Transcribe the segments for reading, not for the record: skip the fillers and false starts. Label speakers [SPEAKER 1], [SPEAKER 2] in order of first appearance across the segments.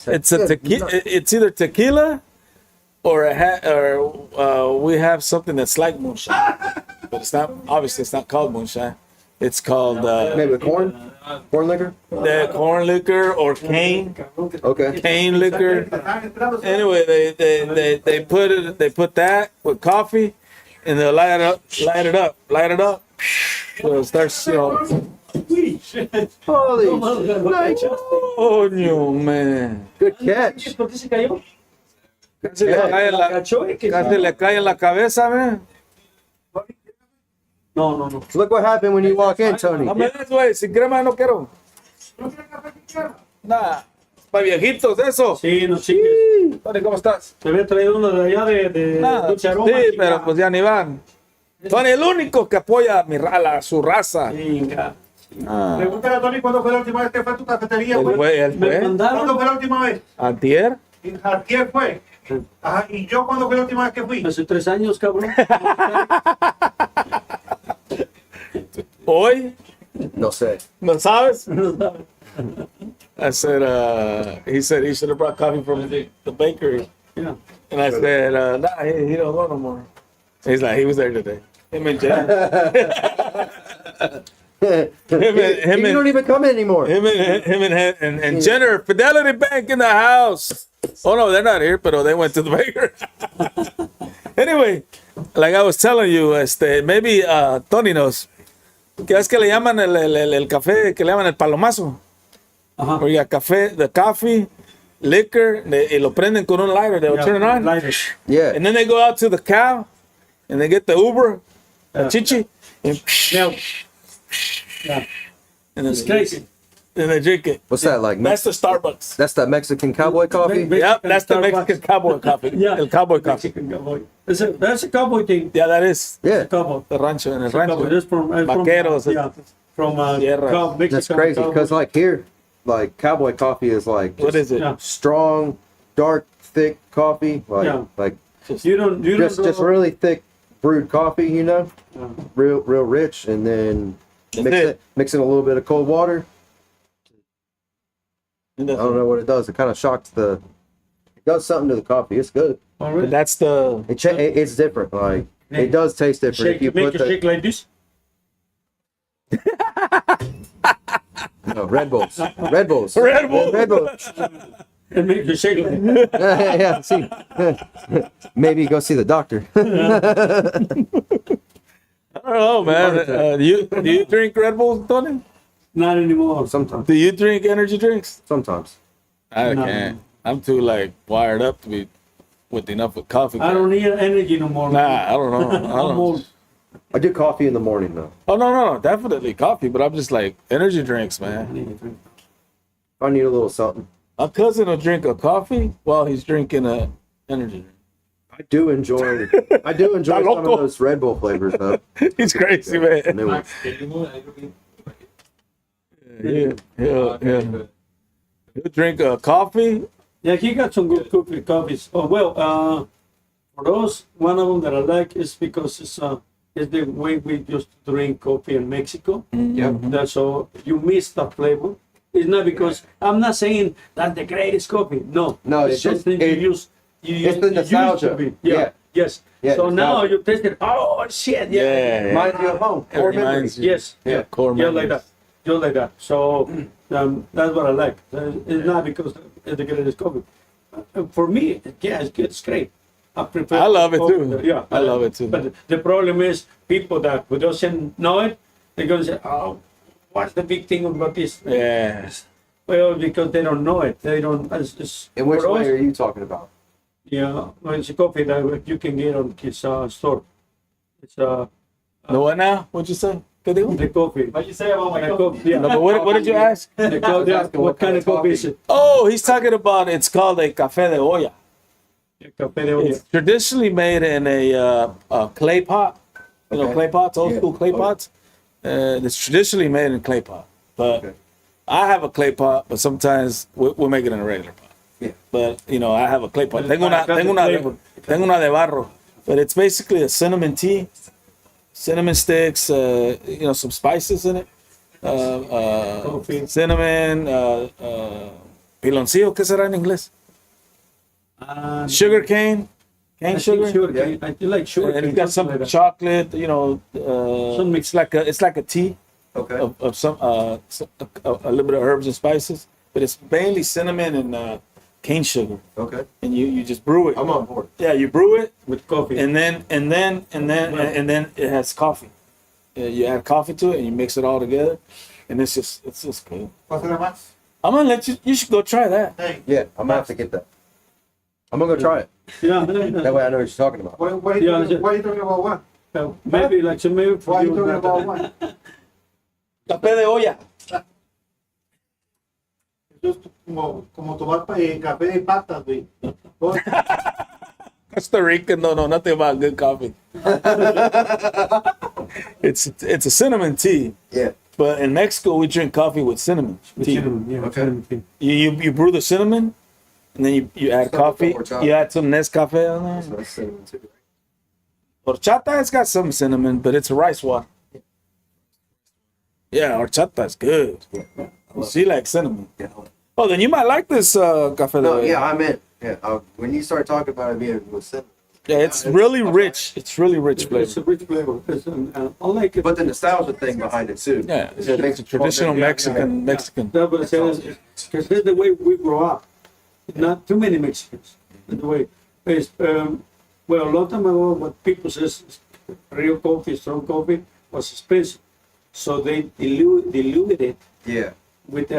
[SPEAKER 1] It's a tequila. It's either tequila or we have something that's like moonshine, but it's not. Obviously, it's not called moonshine. It's called
[SPEAKER 2] Maybe with corn liquor.
[SPEAKER 1] the corn liquor or cane.
[SPEAKER 2] Okay.
[SPEAKER 1] Cane liquor. Anyway, they put that with coffee, and they'll light it up. So it starts,
[SPEAKER 2] Holy shit.
[SPEAKER 1] Oh, no, man.
[SPEAKER 2] Good catch.
[SPEAKER 3] ¿Por qué se cayó?
[SPEAKER 1] Casi le cae en la cabeza, man.
[SPEAKER 3] No.
[SPEAKER 2] Look what happened when you walk in, Tony.
[SPEAKER 1] Dame eso, güey. Sin crema no quiero. Nada. Para viejitos, eso.
[SPEAKER 3] Sí, no sigues.
[SPEAKER 1] Tony, ¿cómo estás?
[SPEAKER 3] Te había traído uno de allá de
[SPEAKER 1] Nada.
[SPEAKER 3] dulce aroma.
[SPEAKER 1] Sí, pero pues ya ni van. Tony, el único que apoya a su raza.
[SPEAKER 3] Venga.
[SPEAKER 4] Pregúntale a Tony cuándo fue la última vez que fue a tu cafetería,
[SPEAKER 1] Él
[SPEAKER 4] güey.
[SPEAKER 1] fue.
[SPEAKER 3] Me
[SPEAKER 4] ¿Cuándo
[SPEAKER 3] mandaron
[SPEAKER 4] fue la última vez?
[SPEAKER 1] ¿Antier?
[SPEAKER 4] Antier fue. Ajá, ¿y yo cuándo fue la última vez que fui?
[SPEAKER 3] hace 3 años, cabrón.
[SPEAKER 1] ¿Hoy?
[SPEAKER 2] No sé.
[SPEAKER 1] ¿No sabes? I said, he said he should have brought coffee from the bakery.
[SPEAKER 3] Yeah.
[SPEAKER 1] And I said, nah, he don't go no more. He's like, he was there today. Him and Jen.
[SPEAKER 2] You don't even come in anymore.
[SPEAKER 1] Him and Jenner, Fidelity Bank in the house. Oh no, they're not here, but they went to the bakery. Anyway, like I was telling you, maybe Tony knows. ¿Qué es que le llaman el café? Que le llaman el palomazo.
[SPEAKER 3] Ajá.
[SPEAKER 1] Where you got café, the coffee, liquor, y lo prenden con un lighter. They'll turn it on.
[SPEAKER 3] Lighters.
[SPEAKER 2] Yeah.
[SPEAKER 1] And then they go out to the cow, and they get the Uber, the chichi, and,
[SPEAKER 3] Yeah.
[SPEAKER 1] and
[SPEAKER 3] It's crazy.
[SPEAKER 1] then they drink it.
[SPEAKER 2] What's that like?
[SPEAKER 1] That's the Starbucks.
[SPEAKER 2] That's that Mexican cowboy coffee.
[SPEAKER 1] Yep, that's the
[SPEAKER 3] Starbucks.
[SPEAKER 1] Mexican cowboy coffee.
[SPEAKER 3] Yeah.
[SPEAKER 1] El cowboy coffee.
[SPEAKER 3] Mexican cowboy. That's a cowboy thing.
[SPEAKER 1] Yeah, that is.
[SPEAKER 2] Yeah.
[SPEAKER 3] Cowboy.
[SPEAKER 1] The rancho, en el
[SPEAKER 3] Cowboy.
[SPEAKER 1] rancho.
[SPEAKER 3] That's from
[SPEAKER 1] Vaqueros.
[SPEAKER 3] yeah, from
[SPEAKER 1] Sierra.
[SPEAKER 3] Mexican
[SPEAKER 2] That's crazy
[SPEAKER 3] cowboy.
[SPEAKER 2] because like here, like cowboy coffee is like
[SPEAKER 1] What is it?
[SPEAKER 3] Yeah.
[SPEAKER 2] strong, dark, thick coffee. Like
[SPEAKER 3] Yeah.
[SPEAKER 2] like
[SPEAKER 3] You don't
[SPEAKER 2] just really thick brewed coffee.
[SPEAKER 3] Yeah.
[SPEAKER 2] Real rich, and then
[SPEAKER 1] That's
[SPEAKER 2] mix in a little bit of cold water. I don't know what it does. It kind of shocks it does something to the coffee. It's good.
[SPEAKER 3] All right.
[SPEAKER 1] That's the.
[SPEAKER 2] It's different. Like it does taste different.
[SPEAKER 3] Shake, make you shake like this.
[SPEAKER 2] No, Red Bulls. Red Bulls.
[SPEAKER 1] Red Bull.
[SPEAKER 2] Red Bulls.
[SPEAKER 3] And make you shake like
[SPEAKER 2] Yeah. See, maybe go see the doctor.
[SPEAKER 1] I don't know, man. Do you drink Red Bulls, Tony?
[SPEAKER 3] Not anymore.
[SPEAKER 2] Sometimes.
[SPEAKER 1] Do you drink energy drinks?
[SPEAKER 2] Sometimes.
[SPEAKER 1] I
[SPEAKER 3] No.
[SPEAKER 1] can't. I'm too wired up to be with enough with coffee.
[SPEAKER 3] I don't need energy no more.
[SPEAKER 1] Nah, I don't know. I
[SPEAKER 3] I'm
[SPEAKER 1] don't know.
[SPEAKER 3] old.
[SPEAKER 2] I do coffee in the morning though.
[SPEAKER 1] Oh no, definitely coffee. But I'm just like energy drinks, man.
[SPEAKER 2] I need a little something.
[SPEAKER 1] My cousin will drink a coffee while he's drinking a energy drink.
[SPEAKER 2] I do enjoy some of those Red Bull flavors though.
[SPEAKER 1] He's crazy, man.
[SPEAKER 2] New ones.
[SPEAKER 1] Yeah. He'll drink a coffee.
[SPEAKER 3] Yeah, he got some good coffees. Oh well, for those, one of them that I like is because it's the way we used to drink coffee in Mexico.
[SPEAKER 2] Yep.
[SPEAKER 3] That's so you miss the flavor. It's not because I'm not saying that's the greatest coffee. No,
[SPEAKER 2] No, it's just-
[SPEAKER 3] something
[SPEAKER 2] it-
[SPEAKER 3] you use.
[SPEAKER 2] it's the nostalgia. Yeah.
[SPEAKER 3] Yes.
[SPEAKER 2] Yeah,
[SPEAKER 3] So now
[SPEAKER 2] nostalgia.
[SPEAKER 3] you taste it. Oh shit!
[SPEAKER 1] Yeah.
[SPEAKER 2] Reminds you of home.
[SPEAKER 1] It
[SPEAKER 2] Core
[SPEAKER 1] reminds
[SPEAKER 2] memories.
[SPEAKER 1] you.
[SPEAKER 3] Yes.
[SPEAKER 1] Yeah, core
[SPEAKER 3] Yeah, like
[SPEAKER 1] memories.
[SPEAKER 3] that. Just like that. So that's what I like. It's not because it's the greatest coffee. For me, yeah, it's good. It's great. I prefer.
[SPEAKER 1] I love it
[SPEAKER 3] coffee.
[SPEAKER 1] too.
[SPEAKER 3] Yeah,
[SPEAKER 1] I love it too.
[SPEAKER 3] But the problem is people that who doesn't know it, they're gonna say, "Oh, what's the big thing about this?"
[SPEAKER 1] Yeah.
[SPEAKER 3] Well, because they don't know it. They don't. It's,
[SPEAKER 2] In which
[SPEAKER 3] for
[SPEAKER 2] way
[SPEAKER 3] us,
[SPEAKER 2] are you talking about?
[SPEAKER 3] Yeah, well, it's a coffee that you can get on his store. It's
[SPEAKER 1] The what now? What'd you say? ¿Qué dijo?
[SPEAKER 3] the coffee.
[SPEAKER 4] What you say about my
[SPEAKER 3] The
[SPEAKER 4] coffee?
[SPEAKER 3] coffee. Yeah.
[SPEAKER 1] No, but what did you ask?
[SPEAKER 3] The coffee,
[SPEAKER 2] asking
[SPEAKER 3] what kind of coffee is it?
[SPEAKER 1] Oh, he's talking about it's called a café de olla.
[SPEAKER 3] Café de olla.
[SPEAKER 1] It's traditionally made in a clay pot. You know,
[SPEAKER 2] Okay.
[SPEAKER 1] clay pots, old
[SPEAKER 2] Yeah.
[SPEAKER 1] school clay pots. It's traditionally made in clay pot. But
[SPEAKER 2] Okay.
[SPEAKER 1] I have a clay pot, but sometimes we'll make it in a regular pot.
[SPEAKER 2] Yeah.
[SPEAKER 1] But, you know, I have a clay pot.
[SPEAKER 3] But it's not got the flavor.
[SPEAKER 1] Tengo una de barro. But it's basically a cinnamon tea, cinnamon sticks, you know, some spices in it.
[SPEAKER 3] Coffee.
[SPEAKER 1] Cinnamon, Piloncillo, ¿qué será en inglés? Sugar cane. Cane sugar.
[SPEAKER 3] Sugar. I do like sugar.
[SPEAKER 1] And it's got some
[SPEAKER 3] like that.
[SPEAKER 1] chocolate,
[SPEAKER 3] Some
[SPEAKER 1] it's like a tea
[SPEAKER 2] Okay.
[SPEAKER 1] of some a little bit of herbs and spices, but it's mainly cinnamon and cane sugar.
[SPEAKER 2] Okay.
[SPEAKER 1] And you just brew it.
[SPEAKER 2] I'm on board.
[SPEAKER 1] Yeah, you brew it,
[SPEAKER 3] with coffee.
[SPEAKER 1] and then it has coffee. You add coffee to it, and you mix it all together, and it's just good.
[SPEAKER 4] Pásale más.
[SPEAKER 1] I'm gonna let you. You should go try that.
[SPEAKER 4] Hey,
[SPEAKER 2] Yeah, I'm gonna have to get that. I'm gonna go try it.
[SPEAKER 3] yeah,
[SPEAKER 2] That way I know what you're talking about.
[SPEAKER 4] why
[SPEAKER 3] Yeah,
[SPEAKER 4] are you talking about one?
[SPEAKER 3] maybe like so maybe for
[SPEAKER 4] Why are you
[SPEAKER 3] you.
[SPEAKER 4] talking
[SPEAKER 3] not-
[SPEAKER 4] about one?
[SPEAKER 1] Café de olla.
[SPEAKER 4] Eso es como tomar café de patas, güey.
[SPEAKER 1] Costa Rican, no, nothing about good coffee. It's a cinnamon tea,
[SPEAKER 2] Yeah.
[SPEAKER 1] but in Mexico we drink coffee with cinnamon
[SPEAKER 3] With
[SPEAKER 1] tea.
[SPEAKER 3] cinnamon, yeah,
[SPEAKER 2] Okay.
[SPEAKER 3] cinnamon tea.
[SPEAKER 1] You brew the cinnamon, and then you add
[SPEAKER 2] Stuff
[SPEAKER 1] coffee.
[SPEAKER 2] with horchata.
[SPEAKER 1] You add some Nescafe on there.
[SPEAKER 2] So that's cinnamon too.
[SPEAKER 1] Horchata, it's got some cinnamon, but it's rice water. Yeah, horchata is good. She likes cinnamon.
[SPEAKER 2] Yeah.
[SPEAKER 1] Oh, then you might like this café de
[SPEAKER 2] No,
[SPEAKER 1] olla.
[SPEAKER 2] yeah, I'm in. Yeah. When you start talking about it being with cinnamon,
[SPEAKER 1] Yeah, it's really rich. It's really rich
[SPEAKER 3] It's a
[SPEAKER 1] flavor.
[SPEAKER 3] rich flavor. I like it.
[SPEAKER 2] but the nostalgia thing behind it too.
[SPEAKER 1] Yeah, it's
[SPEAKER 2] It makes
[SPEAKER 1] a
[SPEAKER 2] it
[SPEAKER 1] traditional
[SPEAKER 2] yeah,
[SPEAKER 1] Mexican. Mexican.
[SPEAKER 3] That's what I said. Because that's the way we grow up. Not too many Mexicans. That's the way. It's, well, a long time ago, what people says real coffee, strong coffee was expensive, so they diluted it
[SPEAKER 2] Yeah.
[SPEAKER 3] with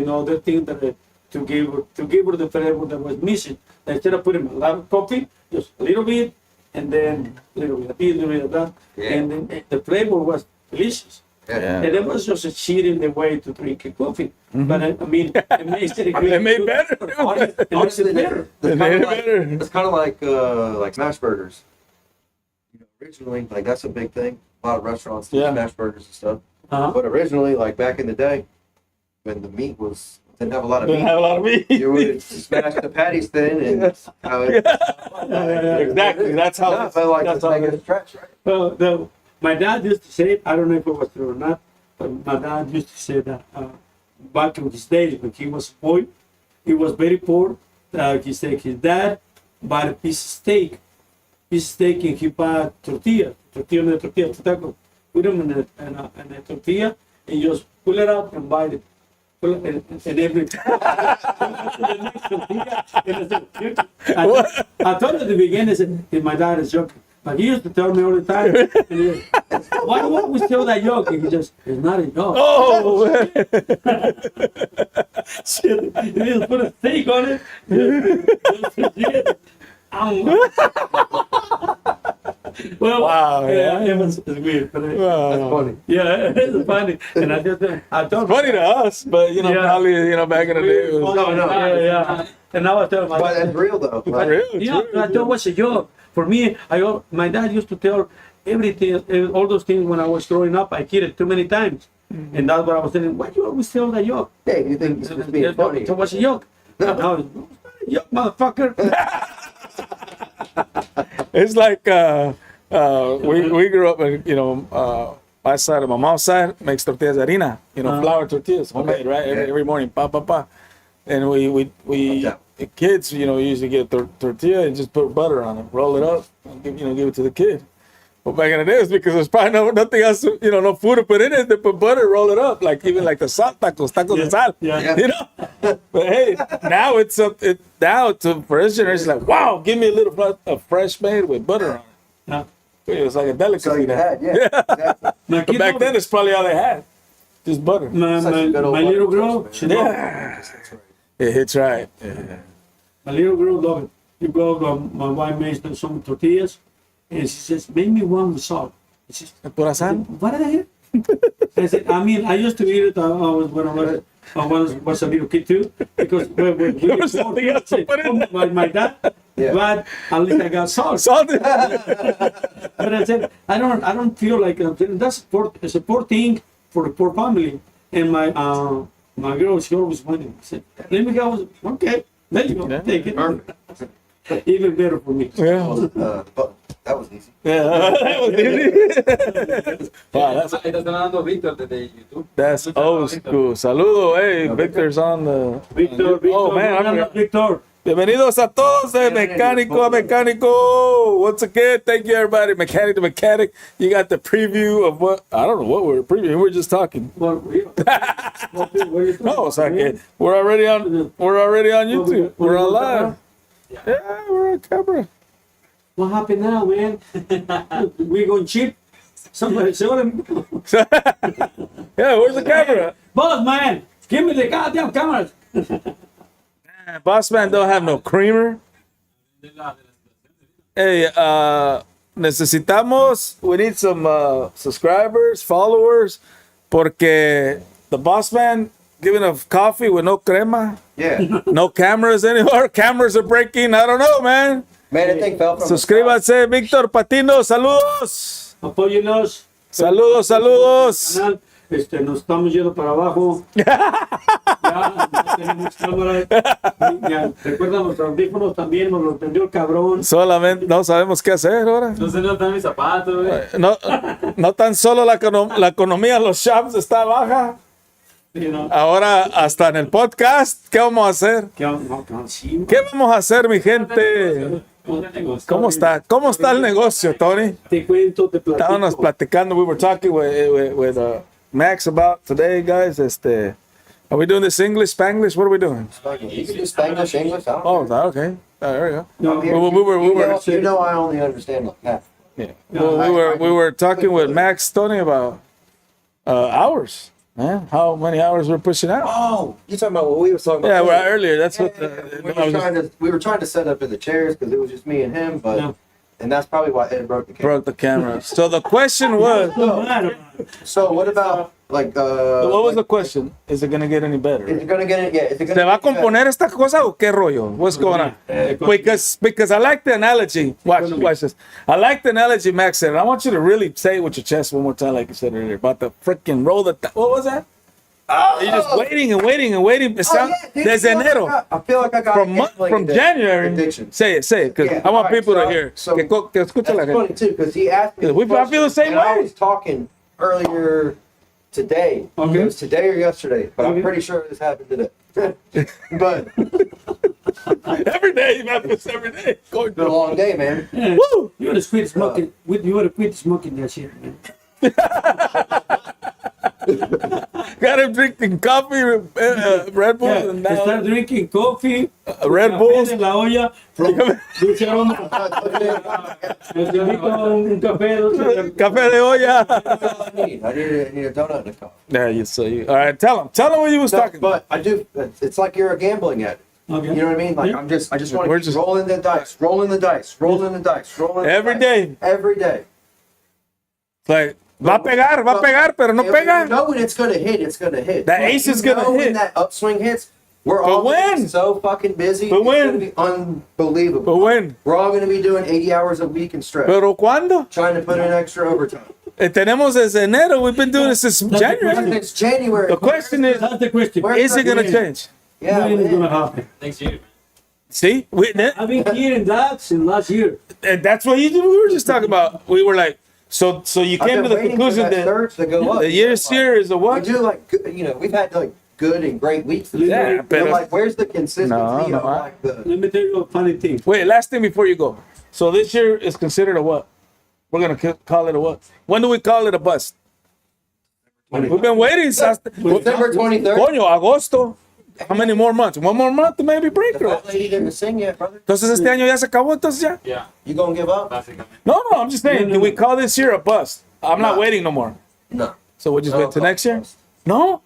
[SPEAKER 3] another thing that to give her the flavor that was missing. Instead of putting a lot of coffee, just a little bit, and then a little bit of this, a little bit of that,
[SPEAKER 2] Yeah.
[SPEAKER 3] and then the flavor was delicious.
[SPEAKER 2] Yeah.
[SPEAKER 3] And it was just a cheating the way to drink a coffee. But I mean, it makes it.
[SPEAKER 1] It made better.
[SPEAKER 3] It makes it better.
[SPEAKER 1] It made it better.
[SPEAKER 2] It's kind of like smash burgers. You know, originally, like that's a big thing. A lot of restaurants do
[SPEAKER 1] Yeah.
[SPEAKER 2] smash burgers and stuff.
[SPEAKER 3] Uh-huh.
[SPEAKER 2] But originally, like back in the day, when the meat didn't have a lot of
[SPEAKER 1] Didn't
[SPEAKER 2] meat,
[SPEAKER 1] have a lot of meat.
[SPEAKER 2] you would smash the patties thin and how it.
[SPEAKER 1] Exactly. That's how.
[SPEAKER 2] I felt like
[SPEAKER 1] That's
[SPEAKER 2] it's
[SPEAKER 1] how.
[SPEAKER 2] making a stretch, right?
[SPEAKER 3] Well, my dad used to say, I don't know if it was true or not, but my dad used to say that back in his days when he was a boy, he was very poor. He said his dad bought a piece of steak, and he bought tortilla taco. Put them in a tortilla and just pull it out and bite it. And every I thought at the beginning, I said, my dad is joking. But he used to tell me all the time, and he goes, why don't we steal that yolk? And he just, it's not a yolk.
[SPEAKER 1] Oh,
[SPEAKER 3] Shit. He just put a steak on it. Well,
[SPEAKER 1] Wow,
[SPEAKER 3] yeah,
[SPEAKER 1] yeah.
[SPEAKER 3] it's weird, but
[SPEAKER 2] That's funny.
[SPEAKER 3] yeah, it's funny. And I thought,
[SPEAKER 1] funny to us, but
[SPEAKER 3] Yeah.
[SPEAKER 1] probably back in the day it was
[SPEAKER 2] No, no.
[SPEAKER 3] yeah. And now I tell my
[SPEAKER 2] But that's real though. Like,
[SPEAKER 1] real.
[SPEAKER 3] yeah, I thought it was a joke. For me, my dad used to tell everything, all those things when I was growing up. I heard it too many times. And that's what I was saying. Why you always tell that joke?
[SPEAKER 2] hey, you think it's just being funny?
[SPEAKER 3] It was a joke. Now, it's not a joke, motherfucker.
[SPEAKER 1] It's like we grew up in my side of my mom's side makes tortillas de harina, flour tortillas, homemade, right?
[SPEAKER 2] Yeah.
[SPEAKER 1] Every morning, pa. And we
[SPEAKER 2] Yeah.
[SPEAKER 1] the kids, usually get tortilla and just put butter on it, roll it up, and give it to the kid. But back in the day, it's because there's probably nothing else, no food to put in it. They put butter, roll it up, like even like the salt tacos de sal.
[SPEAKER 3] Yeah.
[SPEAKER 1] But hey, now for this generation, like, wow, give me a little of fresh made with butter on it.
[SPEAKER 3] Yeah.
[SPEAKER 1] It was like a delicacy.
[SPEAKER 2] So you
[SPEAKER 1] now.
[SPEAKER 2] had, yeah. Exactly.
[SPEAKER 3] My
[SPEAKER 1] But
[SPEAKER 3] kid
[SPEAKER 1] back
[SPEAKER 3] loved
[SPEAKER 1] then,
[SPEAKER 3] it.
[SPEAKER 1] it's probably all they had, just butter.
[SPEAKER 3] my
[SPEAKER 2] Such a good old
[SPEAKER 3] little
[SPEAKER 2] butter
[SPEAKER 3] girl,
[SPEAKER 2] toast,
[SPEAKER 3] she
[SPEAKER 2] man.
[SPEAKER 3] loved it.
[SPEAKER 1] Yeah, it hits right. Yeah.
[SPEAKER 3] My little girl loved it. You go, my wife makes them some tortillas, and she says, make me one with salt. She says,
[SPEAKER 1] Pura sal.
[SPEAKER 3] what the hell? I said, I used to eat it when I was a little kid too, because when we
[SPEAKER 1] There was nothing else to put in.
[SPEAKER 3] my dad,
[SPEAKER 2] Yeah.
[SPEAKER 3] but at least I got salt.
[SPEAKER 1] Salted.
[SPEAKER 3] But I said, I don't feel like that's it's a poor thing for the poor family. And my girl, she always wanted. I said, let me go. Okay, there you go.
[SPEAKER 1] Yeah.
[SPEAKER 3] Take it.
[SPEAKER 2] Perfect.
[SPEAKER 3] Even better for me.
[SPEAKER 1] Yeah.
[SPEAKER 2] That was easy.
[SPEAKER 1] Yeah, that was easy. Wow,
[SPEAKER 5] Ahí te están dando Víctor desde YouTube.
[SPEAKER 1] that's old school. Saludo, hey, Victor's on the.
[SPEAKER 3] Víctor,
[SPEAKER 1] Oh man,
[SPEAKER 3] buenas, Víctor.
[SPEAKER 1] bienvenidos a todos de Mecánico a Mecánico. Once again, thank you everybody. Mechanic to Mechanic. You got the preview of what I don't know what we're previewing. We're just talking.
[SPEAKER 3] What are you
[SPEAKER 1] No, o sea que we're already on YouTube. We're on live. Yeah, we're on camera.
[SPEAKER 3] What happened now, man? We going cheap? Somebody show him.
[SPEAKER 1] Yeah, where's the camera?
[SPEAKER 3] Boss, man, give me the goddamn camera.
[SPEAKER 1] Boss man don't have no creamer. Hey, necesitamos, we need some subscribers, followers, porque the boss man giving us coffee with no crema,
[SPEAKER 2] Yeah.
[SPEAKER 1] no cameras anymore. Cameras are breaking. I don't know, man.
[SPEAKER 2] Man, that thing fell from the sky.
[SPEAKER 1] Suscríbanse, Víctor Patino. Saludos.
[SPEAKER 3] Apóyenos.
[SPEAKER 1] Saludos, saludos.
[SPEAKER 3] Canal. Nos estamos yendo para abajo. Ya no tenemos cámara. Ya, recuerda, los audífonos también nos los vendió el cabrón.
[SPEAKER 1] Solamente no sabemos qué hacer ahora.
[SPEAKER 5] No sé dónde están mis zapatos, güey.
[SPEAKER 1] No, no tan solo la economía en los shops está baja.
[SPEAKER 3] You know,
[SPEAKER 1] Ahora hasta en el podcast, ¿qué vamos a hacer?
[SPEAKER 3] que no, sí,
[SPEAKER 1] ¿Qué vamos a hacer, mi gente? ¿Cómo está? ¿Cómo está el negocio, Tony?
[SPEAKER 3] Te cuento, te platico.
[SPEAKER 1] Estábamos platicando. We were talking with Max about today, guys. Are we doing this English, Spanglish? What are we doing?
[SPEAKER 2] You can do Spanish, English. I don't
[SPEAKER 1] Oh,
[SPEAKER 2] care.
[SPEAKER 1] okay. There we go.
[SPEAKER 3] No,
[SPEAKER 1] We were
[SPEAKER 2] You know I only understand like half.
[SPEAKER 1] yeah. Well, we were talking with Max, Tony, about hours. Man, how many hours we're pushing out?
[SPEAKER 2] Oh, you talking about what we were talking about?
[SPEAKER 1] Yeah, well,
[SPEAKER 2] earlier.
[SPEAKER 1] earlier. That's what.
[SPEAKER 2] We were trying to set up in the chairs because it was just me and him, but
[SPEAKER 3] Yeah.
[SPEAKER 2] and that's probably why Ed broke the camera.
[SPEAKER 1] Broke the camera. So the question was,
[SPEAKER 3] No matter.
[SPEAKER 2] So what about like
[SPEAKER 1] what was the question? Is it gonna get any better?
[SPEAKER 2] Is it gonna get it? Yeah. Is it
[SPEAKER 1] ¿Se
[SPEAKER 2] gonna
[SPEAKER 1] va a
[SPEAKER 2] get better?
[SPEAKER 1] componer esta cosa o qué rollo? What's going on? Because I like the analogy. Watch this. I like the analogy Max said. And I want you to really say it with your chest one more time, like you said earlier, about the freaking roll. What was that?
[SPEAKER 2] Oh,
[SPEAKER 1] You're just waiting and waiting and waiting. It sound,
[SPEAKER 2] yeah, dude,
[SPEAKER 1] desde enero.
[SPEAKER 2] I feel like I got
[SPEAKER 1] From January.
[SPEAKER 2] addiction.
[SPEAKER 1] Say it, because
[SPEAKER 2] Yeah,
[SPEAKER 1] I want
[SPEAKER 2] alright,
[SPEAKER 1] people to
[SPEAKER 2] so-
[SPEAKER 1] hear.
[SPEAKER 2] so
[SPEAKER 1] que escucha la
[SPEAKER 2] That's funny
[SPEAKER 1] gente.
[SPEAKER 2] too because he asked me.
[SPEAKER 1] Yeah,
[SPEAKER 2] this
[SPEAKER 1] I feel the
[SPEAKER 2] question,
[SPEAKER 1] same
[SPEAKER 2] and I
[SPEAKER 1] way.
[SPEAKER 2] was talking earlier today.
[SPEAKER 3] Okay.
[SPEAKER 2] It was today or yesterday, but
[SPEAKER 3] Okay.
[SPEAKER 2] I'm pretty sure this happened today. But
[SPEAKER 1] Every day, man. It's every day. Going
[SPEAKER 2] it's been a
[SPEAKER 1] through.
[SPEAKER 2] long day, man.
[SPEAKER 3] Yeah.
[SPEAKER 1] Woo!
[SPEAKER 3] You wanna quit smoking? You wanna quit smoking that shit, man?
[SPEAKER 1] Got him drinking coffee, Red Bull, and
[SPEAKER 3] Yeah. Start
[SPEAKER 1] now
[SPEAKER 3] drinking coffee.
[SPEAKER 1] Red
[SPEAKER 3] café
[SPEAKER 1] Bulls.
[SPEAKER 3] en la olla. Dulce aroma. Te invito a un café. Dulce.
[SPEAKER 1] Café de olla.
[SPEAKER 2] I need a donut and a coffee.
[SPEAKER 1] Yeah, all right, tell him what you was
[SPEAKER 2] No,
[SPEAKER 1] talking about.
[SPEAKER 2] but I do. It's like you're a gambling addict.
[SPEAKER 3] Okay.
[SPEAKER 2] You know what I mean? Like
[SPEAKER 3] Yeah.
[SPEAKER 2] I just want
[SPEAKER 1] We're
[SPEAKER 2] to keep
[SPEAKER 1] just-
[SPEAKER 2] rolling the dice, rolling the dice, rolling the dice, rolling the
[SPEAKER 1] Every
[SPEAKER 2] dice.
[SPEAKER 1] day.
[SPEAKER 2] Every day.
[SPEAKER 1] It's like, va a pegar, pero no
[SPEAKER 2] If
[SPEAKER 1] pega.
[SPEAKER 2] You know when it's gonna hit, it's gonna hit.
[SPEAKER 1] That ace is
[SPEAKER 2] You
[SPEAKER 1] gonna
[SPEAKER 2] know
[SPEAKER 1] hit.
[SPEAKER 2] When that upswing hits, we're
[SPEAKER 1] But
[SPEAKER 2] all gonna
[SPEAKER 1] when?
[SPEAKER 2] be so fucking busy.
[SPEAKER 1] But
[SPEAKER 2] it's
[SPEAKER 1] when?
[SPEAKER 2] gonna be unbelievable.
[SPEAKER 1] But when?
[SPEAKER 2] We're all gonna be doing 80 hours a week in stretch,
[SPEAKER 1] Pero cuando?
[SPEAKER 2] trying to put in extra overtime.
[SPEAKER 1] Tenemos desde enero. We've been doing this since January.
[SPEAKER 2] It's January.
[SPEAKER 1] The question is,
[SPEAKER 3] That's the question.
[SPEAKER 2] Where-
[SPEAKER 1] is it gonna change?
[SPEAKER 2] Yeah,
[SPEAKER 3] When is it
[SPEAKER 2] man.
[SPEAKER 3] gonna happen?
[SPEAKER 5] Next year.
[SPEAKER 1] See,
[SPEAKER 3] I've been hearing that since last year.
[SPEAKER 1] and that's what we were just talking about. We were like, so you
[SPEAKER 2] I've
[SPEAKER 1] came to
[SPEAKER 2] been
[SPEAKER 1] the
[SPEAKER 2] waiting for
[SPEAKER 1] conclusion
[SPEAKER 2] that
[SPEAKER 1] that
[SPEAKER 2] surge to go up.
[SPEAKER 1] the year's
[SPEAKER 2] Like,
[SPEAKER 1] year is a
[SPEAKER 2] We
[SPEAKER 1] what?
[SPEAKER 2] do like we've had like good and great weeks. this
[SPEAKER 1] Yeah,
[SPEAKER 2] year,
[SPEAKER 1] but-
[SPEAKER 2] like where's the consistency
[SPEAKER 1] No,
[SPEAKER 2] of
[SPEAKER 1] no,
[SPEAKER 2] like the
[SPEAKER 3] Let me tell you a funny thing.
[SPEAKER 1] Wait, last thing before you go. So this year is considered a what? We're gonna call it a what? When do we call it a bust? We've been waiting since
[SPEAKER 2] December 23rd?
[SPEAKER 1] Coño, agosto. How many more months? One more month to maybe break
[SPEAKER 2] The
[SPEAKER 1] through.
[SPEAKER 2] fat lady didn't sing yet, brother.
[SPEAKER 1] Entonces este año ya se acabó, entonces ya.
[SPEAKER 5] Yeah,
[SPEAKER 2] You gonna give up?
[SPEAKER 5] básicamente.
[SPEAKER 1] No, I'm just saying, do we call this year a bust? I'm not
[SPEAKER 2] No.
[SPEAKER 1] waiting no more.
[SPEAKER 2] No.
[SPEAKER 1] So we'll just
[SPEAKER 2] No,
[SPEAKER 1] wait till next year?
[SPEAKER 2] bust.
[SPEAKER 1] No?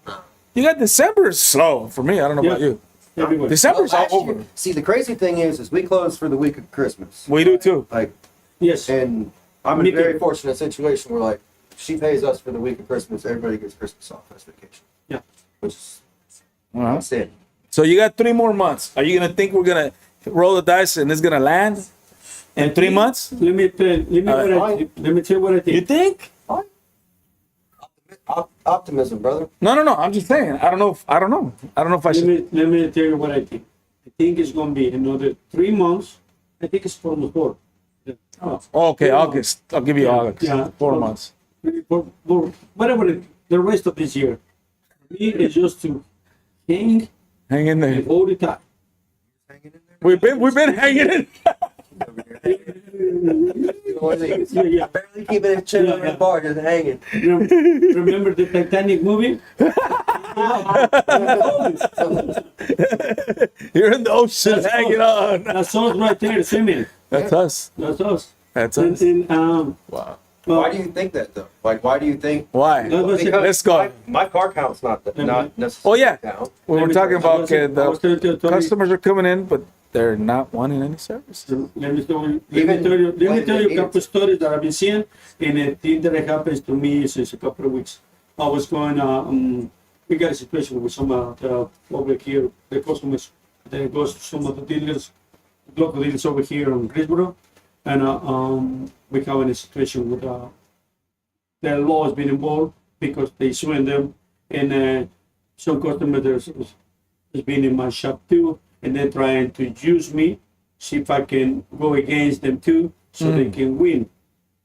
[SPEAKER 1] You got December is slow for me. I don't know about
[SPEAKER 3] Yeah.
[SPEAKER 1] you.
[SPEAKER 3] Everywhere.
[SPEAKER 1] December's all
[SPEAKER 2] Last
[SPEAKER 1] over.
[SPEAKER 2] year- see, the crazy thing is we close for the week of Christmas.
[SPEAKER 1] We do too.
[SPEAKER 2] Like,
[SPEAKER 3] Yes.
[SPEAKER 2] and I'm in
[SPEAKER 3] Me
[SPEAKER 2] a very
[SPEAKER 3] too.
[SPEAKER 2] fortunate situation where like she pays us for the week of Christmas. Everybody gets Christmas off as vacation.
[SPEAKER 3] Yeah.
[SPEAKER 2] Which is
[SPEAKER 1] Well,
[SPEAKER 2] outstanding.
[SPEAKER 1] so you got 3 more months. Are you gonna think we're gonna roll the dice and it's gonna land in 3 months?
[SPEAKER 3] Let me tell you what I
[SPEAKER 1] You
[SPEAKER 3] think.
[SPEAKER 1] think?
[SPEAKER 2] Optimism, brother.
[SPEAKER 1] No. I'm just saying. I don't know. I don't know if I should.
[SPEAKER 3] Let me tell you what I think. I think it's gonna be another 3 months. I think it's almost 4.
[SPEAKER 1] Oh, okay, August. I'll give you August.
[SPEAKER 3] Yeah.
[SPEAKER 1] 4 months.
[SPEAKER 3] For whatever the rest of this year. For me, it's just to hang
[SPEAKER 1] Hang in there.
[SPEAKER 3] all the time.
[SPEAKER 2] Hanging in there.
[SPEAKER 1] We've been hanging in.
[SPEAKER 3] Yeah.
[SPEAKER 2] Barely keeping his chin on
[SPEAKER 3] Yeah.
[SPEAKER 2] the bar, just hanging.
[SPEAKER 3] Remember the Titanic movie?
[SPEAKER 1] You're in the ocean hanging on.
[SPEAKER 3] That's us right there, swimming.
[SPEAKER 1] That's us.
[SPEAKER 3] That's us.
[SPEAKER 1] That's
[SPEAKER 3] And,
[SPEAKER 1] us.
[SPEAKER 3] and
[SPEAKER 1] Wow.
[SPEAKER 2] Why do you think that though? Like, why do you think?
[SPEAKER 1] Why?
[SPEAKER 3] That was it.
[SPEAKER 2] Because
[SPEAKER 1] Let's go.
[SPEAKER 2] My car count's not
[SPEAKER 3] Mhm.
[SPEAKER 2] necessarily
[SPEAKER 1] Oh, yeah.
[SPEAKER 2] down.
[SPEAKER 1] We were talking about the
[SPEAKER 3] Tony,
[SPEAKER 1] customers are coming in, but they're not wanting any service.
[SPEAKER 3] let me tell you,
[SPEAKER 2] Even
[SPEAKER 3] let me
[SPEAKER 2] when
[SPEAKER 3] tell
[SPEAKER 2] they
[SPEAKER 3] you a
[SPEAKER 2] need
[SPEAKER 3] couple
[SPEAKER 2] it.
[SPEAKER 3] stories that I've been seeing, and a thing that happens to me since a couple of weeks. I was going, we got a situation with some over here, the customers, that goes to some of the dealers, local dealers over here in Greensboro, and we having a situation with the law has been involved because they suing them, and some customers has been in my shop too, and they're trying to use me, see if I can go against them too, so they can win.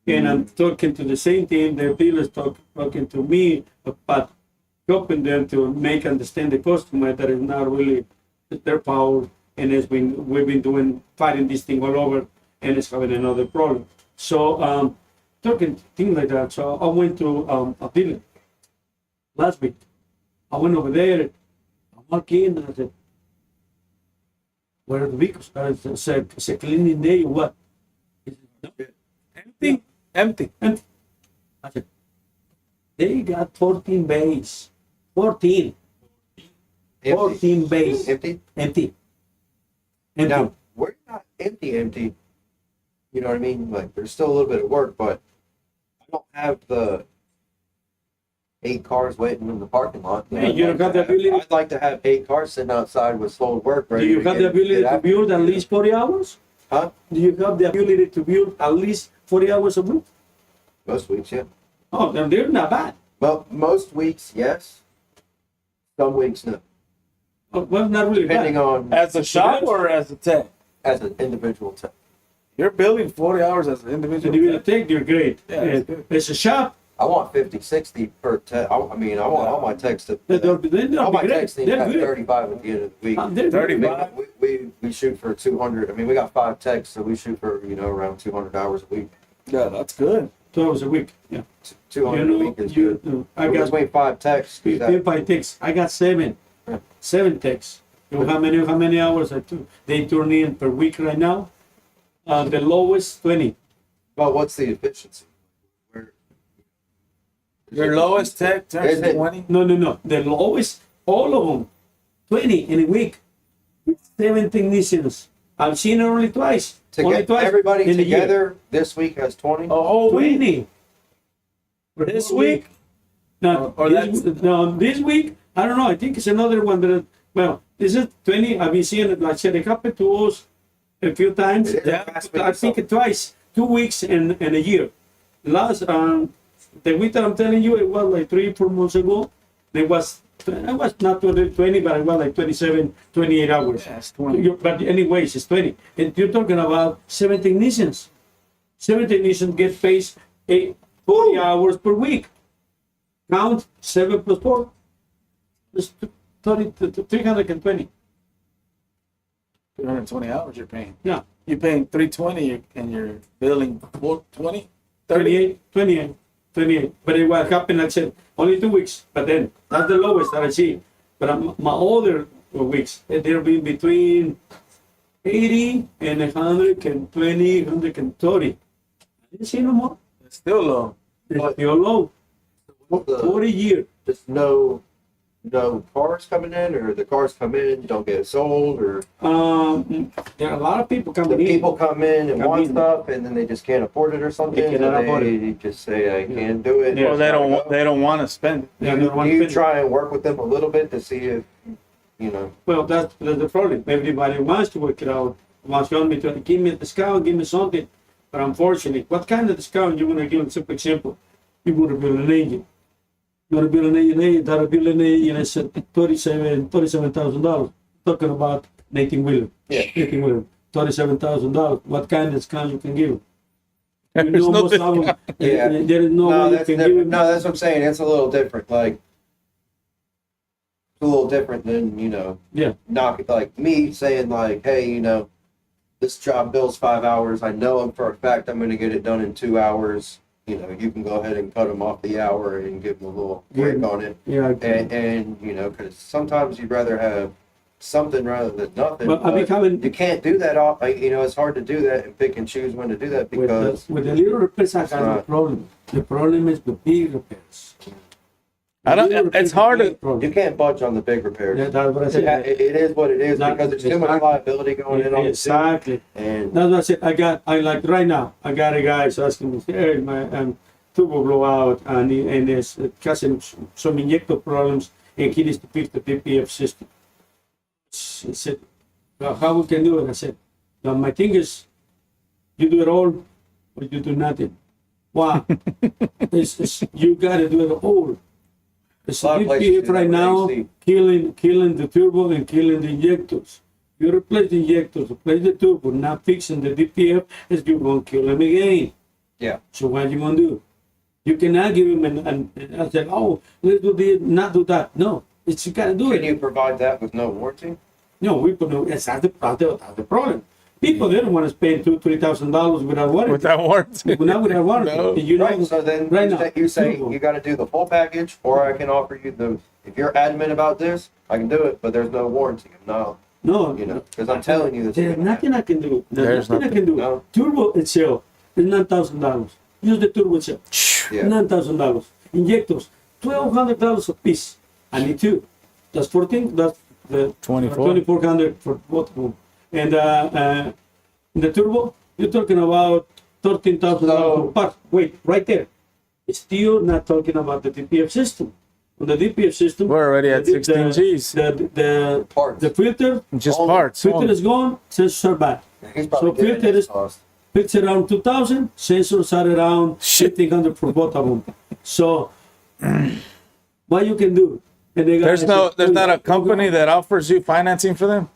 [SPEAKER 3] And I'm talking to the same team, the dealers talking to me about helping them to make understand the customer that it's not really their power, and we've been fighting this thing all over, and it's having another problem. So talking things like that. So I went to a dealer last week. I went over there. I walked in and I said, "Where are the vehicles?" I said, "It's a cleaning day or what?" He said, "No,
[SPEAKER 1] Empty. Empty.
[SPEAKER 3] empty." I said, "They got 14 bays. 14. 14 bays.
[SPEAKER 2] Empty.
[SPEAKER 3] Empty. Empty."
[SPEAKER 2] Now we're not empty. You know what I mean? Like, there's still a little bit of work, but I don't have the 8 cars waiting in the parking lot.
[SPEAKER 3] Hey, you don't have the ability-
[SPEAKER 2] I'd like to have 8 cars sitting outside with slow work.
[SPEAKER 3] Do
[SPEAKER 2] Ready
[SPEAKER 3] you
[SPEAKER 2] to
[SPEAKER 3] have
[SPEAKER 2] get-
[SPEAKER 3] the ability
[SPEAKER 2] get
[SPEAKER 3] to
[SPEAKER 2] after
[SPEAKER 3] build
[SPEAKER 2] it.
[SPEAKER 3] at least 40 hours?
[SPEAKER 2] Huh?
[SPEAKER 3] Do you have the ability to build at least 40 hours a week?
[SPEAKER 2] Most weeks, yeah.
[SPEAKER 3] Oh, then they're not bad.
[SPEAKER 2] Well, most weeks, yes. Some weeks, no.
[SPEAKER 3] Oh, well, not really
[SPEAKER 2] Depending
[SPEAKER 3] bad.
[SPEAKER 2] on
[SPEAKER 1] As a shop or as a tech?
[SPEAKER 2] as an individual tech.
[SPEAKER 1] You're building 40 hours as an
[SPEAKER 3] So
[SPEAKER 1] individual.
[SPEAKER 3] you will take, you're great.
[SPEAKER 1] Yeah, that's good.
[SPEAKER 3] It's a shop.
[SPEAKER 2] I want 50, 60 per tech. I want all my techs to.
[SPEAKER 3] They'll
[SPEAKER 2] All
[SPEAKER 3] be
[SPEAKER 2] my
[SPEAKER 3] great.
[SPEAKER 2] techs need to
[SPEAKER 3] They're
[SPEAKER 2] have
[SPEAKER 3] good.
[SPEAKER 2] 35 at the end of the week.
[SPEAKER 3] They're
[SPEAKER 1] 35.
[SPEAKER 3] good.
[SPEAKER 2] We shoot for 200. I mean, we got 5 techs, so we shoot for around 200 hours a week.
[SPEAKER 1] Yeah, that's good.
[SPEAKER 3] 2 hours a week. Yeah.
[SPEAKER 2] 200 a week is good.
[SPEAKER 3] I
[SPEAKER 2] We're
[SPEAKER 3] got
[SPEAKER 2] between 5 techs.
[SPEAKER 3] 5 techs. I got 7.
[SPEAKER 2] Yeah.
[SPEAKER 3] 7 techs. You know how many hours they turn in per week right now? The lowest 20.
[SPEAKER 2] Well, what's the efficiency? Where-
[SPEAKER 1] Your lowest tech turns
[SPEAKER 2] Is it-
[SPEAKER 1] 20.
[SPEAKER 3] No. The lowest, all of them, 20 in a week. With 7 technicians. I've seen it only twice.
[SPEAKER 2] To
[SPEAKER 3] Only
[SPEAKER 2] get
[SPEAKER 3] twice
[SPEAKER 2] everybody
[SPEAKER 3] in a year.
[SPEAKER 2] together this week has 20.
[SPEAKER 1] A whole week.
[SPEAKER 3] 20. For
[SPEAKER 1] This
[SPEAKER 3] whole
[SPEAKER 1] week?
[SPEAKER 3] No,
[SPEAKER 1] Or
[SPEAKER 3] this week, I don't know. I think it's another one. Well, is it 20? I've been seeing it, like I said, it happened to us a few times.
[SPEAKER 2] It is
[SPEAKER 1] Yeah.
[SPEAKER 2] a fast week
[SPEAKER 3] I
[SPEAKER 2] of
[SPEAKER 3] think
[SPEAKER 2] something.
[SPEAKER 3] twice, 2 weeks and a year. Last, the week that I'm telling you, it was like 3-4 months ago. It was not 20, but it was like 27, 28 hours.
[SPEAKER 1] Yeah, it's 20.
[SPEAKER 3] But anyways, it's 20. And you're talking about 7 technicians. 7 technicians get paid 40 hours per week. Count 7 plus 4. It's 30 to 320.
[SPEAKER 1] 320 hours you're paying.
[SPEAKER 3] Yeah.
[SPEAKER 1] You're paying 320 and you're billing 420?
[SPEAKER 3] 28. But it will happen, like I said, only 2 weeks. But then that's the lowest that I see. But my other weeks, they'll be between 80 and 120, 130. I didn't see no more.
[SPEAKER 1] It's still low.
[SPEAKER 3] It's still low.
[SPEAKER 2] The-
[SPEAKER 3] 40 years.
[SPEAKER 2] Just no cars coming in, or the cars come in, don't get sold, or
[SPEAKER 3] There are a lot of people
[SPEAKER 2] the
[SPEAKER 3] coming in.
[SPEAKER 2] people come in and
[SPEAKER 3] Come
[SPEAKER 2] want
[SPEAKER 3] in.
[SPEAKER 2] stuff, and then they just can't afford it or something.
[SPEAKER 3] They cannot
[SPEAKER 2] so
[SPEAKER 3] afford
[SPEAKER 2] they just say, I can't do it.
[SPEAKER 3] Yeah.
[SPEAKER 1] Or they don't want to spend it.
[SPEAKER 3] Yeah, they don't want to
[SPEAKER 2] You
[SPEAKER 3] spend it.
[SPEAKER 2] try and work with them a little bit to see if,
[SPEAKER 3] Well, that's the problem. Everybody wants to work it out. Wants me to give me a discount, give me something. But unfortunately, what kind of discount you want to give them? Simple example. You want to build an engine. You want to build an engine, that build an engine is $37,000. Talking about 18 wheeler.
[SPEAKER 2] Yeah.
[SPEAKER 3] 18 wheeler. $37,000. What kind of discount you can give? You know,
[SPEAKER 1] no
[SPEAKER 3] most of them,
[SPEAKER 2] Yeah.
[SPEAKER 3] there is no,
[SPEAKER 2] No,
[SPEAKER 3] way you
[SPEAKER 2] that's
[SPEAKER 3] can
[SPEAKER 2] different.
[SPEAKER 3] give him.
[SPEAKER 2] No, that's what I'm saying. It's a little different. Like, it's a little different than,
[SPEAKER 3] Yeah.
[SPEAKER 2] knock like me saying like, hey, this job bills 5 hours. I know I'm for a fact I'm going to get it done in 2 hours. You can go ahead and cut them off the hour and give them a little break on it.
[SPEAKER 3] Yeah.
[SPEAKER 2] And because sometimes you'd rather have something rather than nothing.
[SPEAKER 3] But I becoming
[SPEAKER 2] You can't do that all. It's hard to do that and pick and choose when to do that because
[SPEAKER 3] with the little repairs, I have a problem. The problem is the big repairs.
[SPEAKER 1] I don't. It's hard to.
[SPEAKER 2] you can't budge on the big repairs.
[SPEAKER 3] Yeah, that's what I said.
[SPEAKER 2] It is what it is
[SPEAKER 3] That-
[SPEAKER 2] because there's too much
[SPEAKER 3] exactly.
[SPEAKER 2] liability going in on it too.
[SPEAKER 3] Exactly.
[SPEAKER 2] And
[SPEAKER 3] That's what I said. I like right now. I got a guy who's asking me, hey, my turbo blow out and it's causing some injector problems and he needs to fix the DPF system. He said, well, how we can do it? I said, now my thing is, you do it all or you do nothing. Wow. You got to do it all. It's
[SPEAKER 2] A lot of places
[SPEAKER 3] DPF
[SPEAKER 2] do
[SPEAKER 3] right
[SPEAKER 2] that
[SPEAKER 3] now,
[SPEAKER 2] with AC.
[SPEAKER 3] killing the turbo and killing the injectors. You replace the injectors, replace the turbo, not fixing the DPF, is you're going to kill them again.
[SPEAKER 2] yeah,
[SPEAKER 3] So what you going to do? You cannot give him and I said, oh, let's do this, not do that. No, you got to do
[SPEAKER 2] can
[SPEAKER 3] it.
[SPEAKER 2] you provide that with no warranty?
[SPEAKER 3] No, we put no, that's the problem. People, they don't want to spend $2,000-$3,000 without warranty.
[SPEAKER 1] Without warranty.
[SPEAKER 3] Not without warranty.
[SPEAKER 1] No.
[SPEAKER 3] You know,
[SPEAKER 2] Right. So then
[SPEAKER 3] right
[SPEAKER 2] you
[SPEAKER 3] now,
[SPEAKER 2] say, you say
[SPEAKER 3] turbo.
[SPEAKER 2] you got to do the full package, or I can offer you the. If you're adamant about this, I can do it, but there's no warranty. No,
[SPEAKER 3] No,
[SPEAKER 2] because I'm telling you this.
[SPEAKER 3] there's nothing I can do.
[SPEAKER 1] There's
[SPEAKER 3] There's nothing I can do.
[SPEAKER 2] No.
[SPEAKER 3] Turbo itself is $9,000. Use the turbo itself.
[SPEAKER 2] Yeah.
[SPEAKER 3] $9,000. Injectors, $1,200 a piece. I need two. That's 14. That's the 2,400 for both of them. And the turbo, you're talking about $13,000 per part. Wait, right there. It's still not talking about the DPF system. On the DPF system,
[SPEAKER 1] We're already at 16 Gs.
[SPEAKER 3] The
[SPEAKER 2] Parts.
[SPEAKER 3] filter,
[SPEAKER 1] Just
[SPEAKER 2] all-
[SPEAKER 1] parts.
[SPEAKER 3] filter is gone. Sensors are back.
[SPEAKER 2] He's probably
[SPEAKER 3] So
[SPEAKER 2] getting
[SPEAKER 3] filter
[SPEAKER 2] his
[SPEAKER 3] is-
[SPEAKER 2] cost.
[SPEAKER 3] It's around 2,000. Sensors are around 1,500 for both of them. So, what you can do? And they
[SPEAKER 1] There's
[SPEAKER 3] gotta say,
[SPEAKER 1] not a company that offers you financing for them.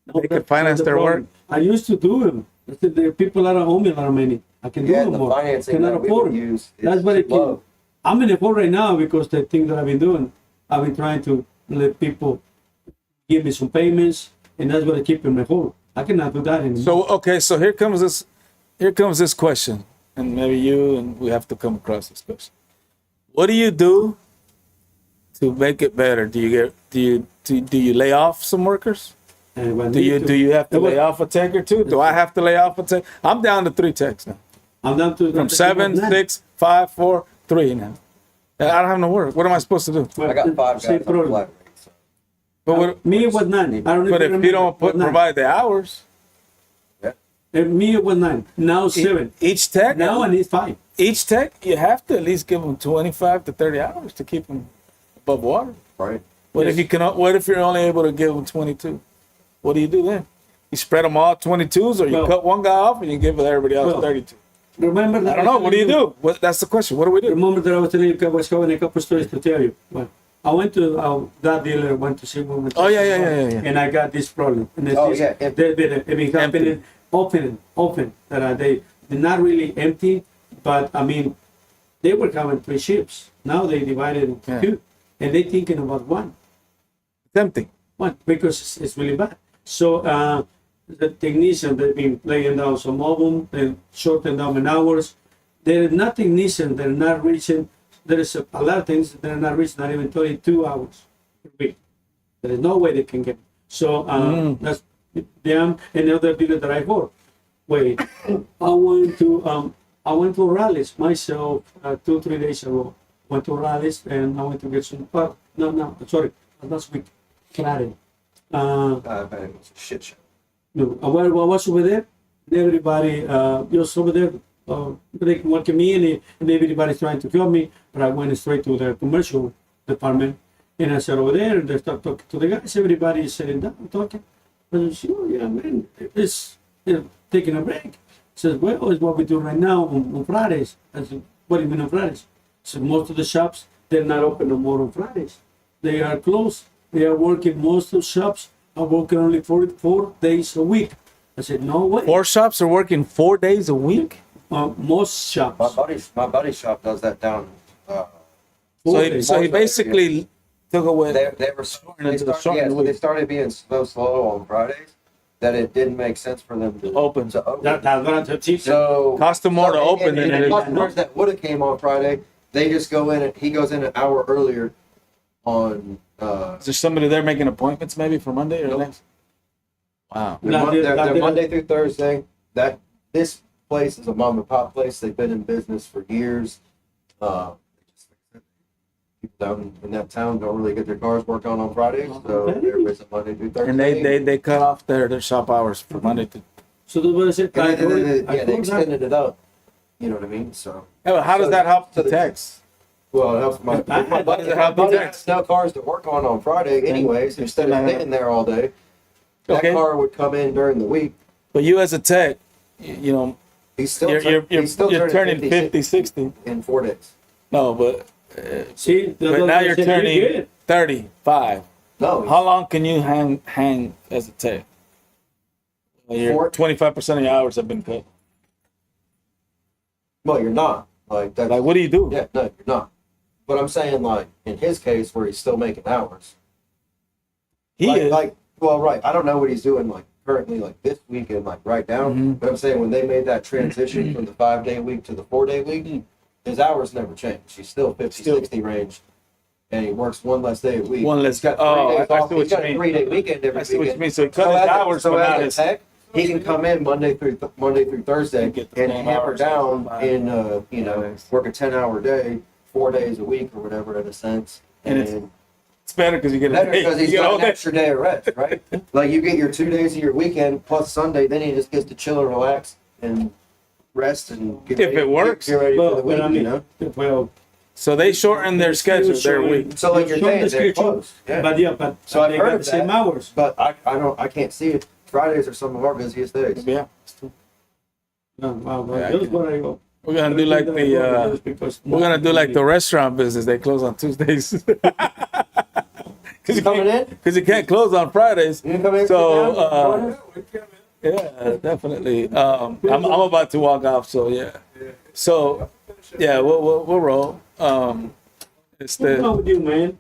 [SPEAKER 3] No,
[SPEAKER 1] they could
[SPEAKER 3] that's
[SPEAKER 1] finance
[SPEAKER 3] not the
[SPEAKER 1] their
[SPEAKER 3] problem.
[SPEAKER 1] work.
[SPEAKER 3] I used to do them. The people that owe me a lot of money. I can do
[SPEAKER 2] Yeah,
[SPEAKER 3] them
[SPEAKER 2] the
[SPEAKER 3] more.
[SPEAKER 2] financing
[SPEAKER 3] Cannot
[SPEAKER 2] that we
[SPEAKER 3] afford
[SPEAKER 2] would
[SPEAKER 3] it.
[SPEAKER 2] use.
[SPEAKER 3] That's what I
[SPEAKER 2] is low.
[SPEAKER 3] can. I'm in a hole right now because the thing that I've been doing, I've been trying to let people give me some payments, and that's what I keep in my hole. I cannot do that anymore.
[SPEAKER 1] So okay, so here comes this question, and maybe you and we have to come across this question. What do you do to make it better? Do you lay off some workers?
[SPEAKER 3] And when
[SPEAKER 1] Do you
[SPEAKER 3] need
[SPEAKER 1] do you have to
[SPEAKER 3] It was-
[SPEAKER 1] lay off a tech or two? Do I have to lay off a tech? I'm down to 3 techs now.
[SPEAKER 3] I'm down to
[SPEAKER 1] From 7, 6, 5, 4, 3 now. I don't have no work. What am I supposed to do?
[SPEAKER 2] I got 5
[SPEAKER 3] Same
[SPEAKER 2] guys on
[SPEAKER 3] problem.
[SPEAKER 2] flat rate. So.
[SPEAKER 1] But what,
[SPEAKER 3] Me, it was 9. I don't
[SPEAKER 1] but
[SPEAKER 3] even
[SPEAKER 1] if you don't
[SPEAKER 3] remember. It was 9.
[SPEAKER 1] provide the hours,
[SPEAKER 3] Me, it was 9. Now 7.
[SPEAKER 1] each tech,
[SPEAKER 3] Now I need 5.
[SPEAKER 1] each tech, you have to at least give them 25 to 30 hours to keep them above water.
[SPEAKER 2] Right.
[SPEAKER 1] What if you can? What if you're only able to give them 22? What do you do then? You spread them all 22s, or you
[SPEAKER 3] Well-
[SPEAKER 1] cut one guy off and you give everybody else
[SPEAKER 3] Well,
[SPEAKER 1] 32?
[SPEAKER 3] Remember that
[SPEAKER 1] I don't know. What do you do? That's the question. What do we do?
[SPEAKER 3] Remember that I was telling you, I was having a couple stories to tell you. Well, I went to that dealer, went to see one.
[SPEAKER 1] Oh, yeah.
[SPEAKER 3] And I got this problem. And it's
[SPEAKER 2] Oh,
[SPEAKER 3] this,
[SPEAKER 2] yeah, empty.
[SPEAKER 3] they've been happening open. That they're not really empty, but I mean, they were coming 3 ships. Now they divided into
[SPEAKER 1] Yeah.
[SPEAKER 3] 2, and they thinking about one
[SPEAKER 1] Tempting.
[SPEAKER 3] because it's really bad. So the technician, they've been laying down some of them and shorten down in hours. There is not technician, they're not reaching. There is a lot of things that they're not reaching, not even 22 hours per week. There is no way they can get. So that's them and the other dealer that I work. Wait, I went to rallies myself 2-3 days ago. Went to rallies and I went to get some part. No, sorry, last week, Friday.
[SPEAKER 2] But it was a shit show.
[SPEAKER 3] No, I was over there. And everybody just over there, they welcome me, and everybody's trying to kill me. But I went straight to the commercial department, and I sat over there, and they start talking to the guys. Everybody is sitting down talking. I said, "Oh yeah, man, it's taking a break." He says, "Well, it's what we do right now on Fridays." I said, "What do you mean on Fridays?" So most of the shops, they're not open no more on Fridays. They are closed. They are working, most of the shops are working only 4 days a week. I said, no way.
[SPEAKER 1] 4 shops are working 4 days a week.
[SPEAKER 3] most
[SPEAKER 2] My
[SPEAKER 3] shops.
[SPEAKER 2] buddy's shop does that down.
[SPEAKER 1] So he basically took away.
[SPEAKER 2] They were
[SPEAKER 1] into the shortened
[SPEAKER 2] yeah, so
[SPEAKER 1] week.
[SPEAKER 2] they started being so slow on Fridays that it didn't make sense for them to
[SPEAKER 1] Open.
[SPEAKER 3] That's going to teach them.
[SPEAKER 2] So
[SPEAKER 1] Cost them more to open than it
[SPEAKER 2] the
[SPEAKER 1] is.
[SPEAKER 2] customers that would have came on Friday, they just go in. He goes in an hour earlier on.
[SPEAKER 1] Is there somebody there making appointments maybe for Monday or
[SPEAKER 2] Nope.
[SPEAKER 1] next? Wow.
[SPEAKER 2] They're Monday through Thursday. This place is a mom and pop place. They've been in business for years. People down in that town don't really get their cars worked on Fridays, so they're busy Monday through Thursday.
[SPEAKER 1] And they cut off their shop hours for Monday to.
[SPEAKER 3] So that's what I said.
[SPEAKER 2] They extended it up. You know what I mean? So.
[SPEAKER 1] Yeah, but how does that help the
[SPEAKER 2] So
[SPEAKER 1] text?
[SPEAKER 2] Well, it helps my buddy has no cars to work on Friday anyways. Instead of sitting there all day, that
[SPEAKER 1] Okay.
[SPEAKER 2] car would come in during the week.
[SPEAKER 1] But you as a tech, you know,
[SPEAKER 2] He's still
[SPEAKER 1] you're turning 50, 60.
[SPEAKER 2] in 4 days.
[SPEAKER 1] No, but
[SPEAKER 3] See,
[SPEAKER 1] but now you're turning 35.
[SPEAKER 2] No,
[SPEAKER 1] How long can you hang as a tech? Well, you're 25% of your hours have been cut.
[SPEAKER 2] well, you're not. Like that's
[SPEAKER 1] Like, what do you do?
[SPEAKER 2] yeah, no, you're not. But I'm saying like in his case where he's still making hours.
[SPEAKER 1] He is.
[SPEAKER 2] Well, right. I don't know what he's doing like currently like this weekend, like right now.
[SPEAKER 1] Mhm.
[SPEAKER 2] But I'm saying when they made that transition from the 5-day week to the 4-day week, his hours never changed. He's still 50,
[SPEAKER 1] Still.
[SPEAKER 2] 60 range. And he works one less day a week.
[SPEAKER 1] One less-
[SPEAKER 2] He's got 3
[SPEAKER 1] oh,
[SPEAKER 2] days
[SPEAKER 1] I
[SPEAKER 2] off.
[SPEAKER 1] see what
[SPEAKER 2] He's got
[SPEAKER 1] you
[SPEAKER 2] a
[SPEAKER 1] mean.
[SPEAKER 2] 3-day weekend every
[SPEAKER 1] I see what you
[SPEAKER 2] weekend.
[SPEAKER 1] mean. So he cut his hours,
[SPEAKER 2] so
[SPEAKER 1] but not
[SPEAKER 2] as a
[SPEAKER 1] his.
[SPEAKER 2] tech, he can come in Monday through Thursday
[SPEAKER 1] Get the
[SPEAKER 2] and
[SPEAKER 1] same
[SPEAKER 2] hammer
[SPEAKER 1] hours.
[SPEAKER 2] down in
[SPEAKER 1] Nice.
[SPEAKER 2] work a 10-hour day, 4 days a week or whatever in a sense.
[SPEAKER 1] And it's better because you get a
[SPEAKER 2] better
[SPEAKER 1] day.
[SPEAKER 2] because he's
[SPEAKER 1] You get
[SPEAKER 2] got
[SPEAKER 1] all
[SPEAKER 2] an
[SPEAKER 1] day.
[SPEAKER 2] extra day of rest, right? Like you get your 2 days of your weekend plus Sunday, then he just gets to chill and relax and rest and get
[SPEAKER 1] If
[SPEAKER 2] ready,
[SPEAKER 1] it works.
[SPEAKER 2] get ready for the
[SPEAKER 3] Well,
[SPEAKER 2] week,
[SPEAKER 3] I mean,
[SPEAKER 2] you know.
[SPEAKER 3] well,
[SPEAKER 1] So they shorten their schedule, their week.
[SPEAKER 2] So like you're
[SPEAKER 3] Short
[SPEAKER 2] saying,
[SPEAKER 3] the
[SPEAKER 2] they're
[SPEAKER 3] schedule,
[SPEAKER 2] close. Yeah.
[SPEAKER 3] but yeah, but
[SPEAKER 2] So I've
[SPEAKER 3] they
[SPEAKER 2] heard
[SPEAKER 3] got
[SPEAKER 2] of
[SPEAKER 3] the same
[SPEAKER 2] that.
[SPEAKER 3] hours.
[SPEAKER 2] But I can't see it. Fridays are some of our busiest days.
[SPEAKER 1] Yeah.
[SPEAKER 3] No, well,
[SPEAKER 1] Yeah, I
[SPEAKER 3] that's
[SPEAKER 1] can-
[SPEAKER 3] what I go.
[SPEAKER 1] We're gonna do like we're gonna do like the restaurant business. They close on Tuesdays.
[SPEAKER 2] You coming in?
[SPEAKER 1] Because you can't close on Fridays.
[SPEAKER 2] You come in?
[SPEAKER 1] So,
[SPEAKER 2] sit down?
[SPEAKER 1] Yeah, definitely. I'm about to walk off, so yeah. So, yeah, we'll roll. It's
[SPEAKER 3] What's wrong
[SPEAKER 1] the
[SPEAKER 3] with you, man?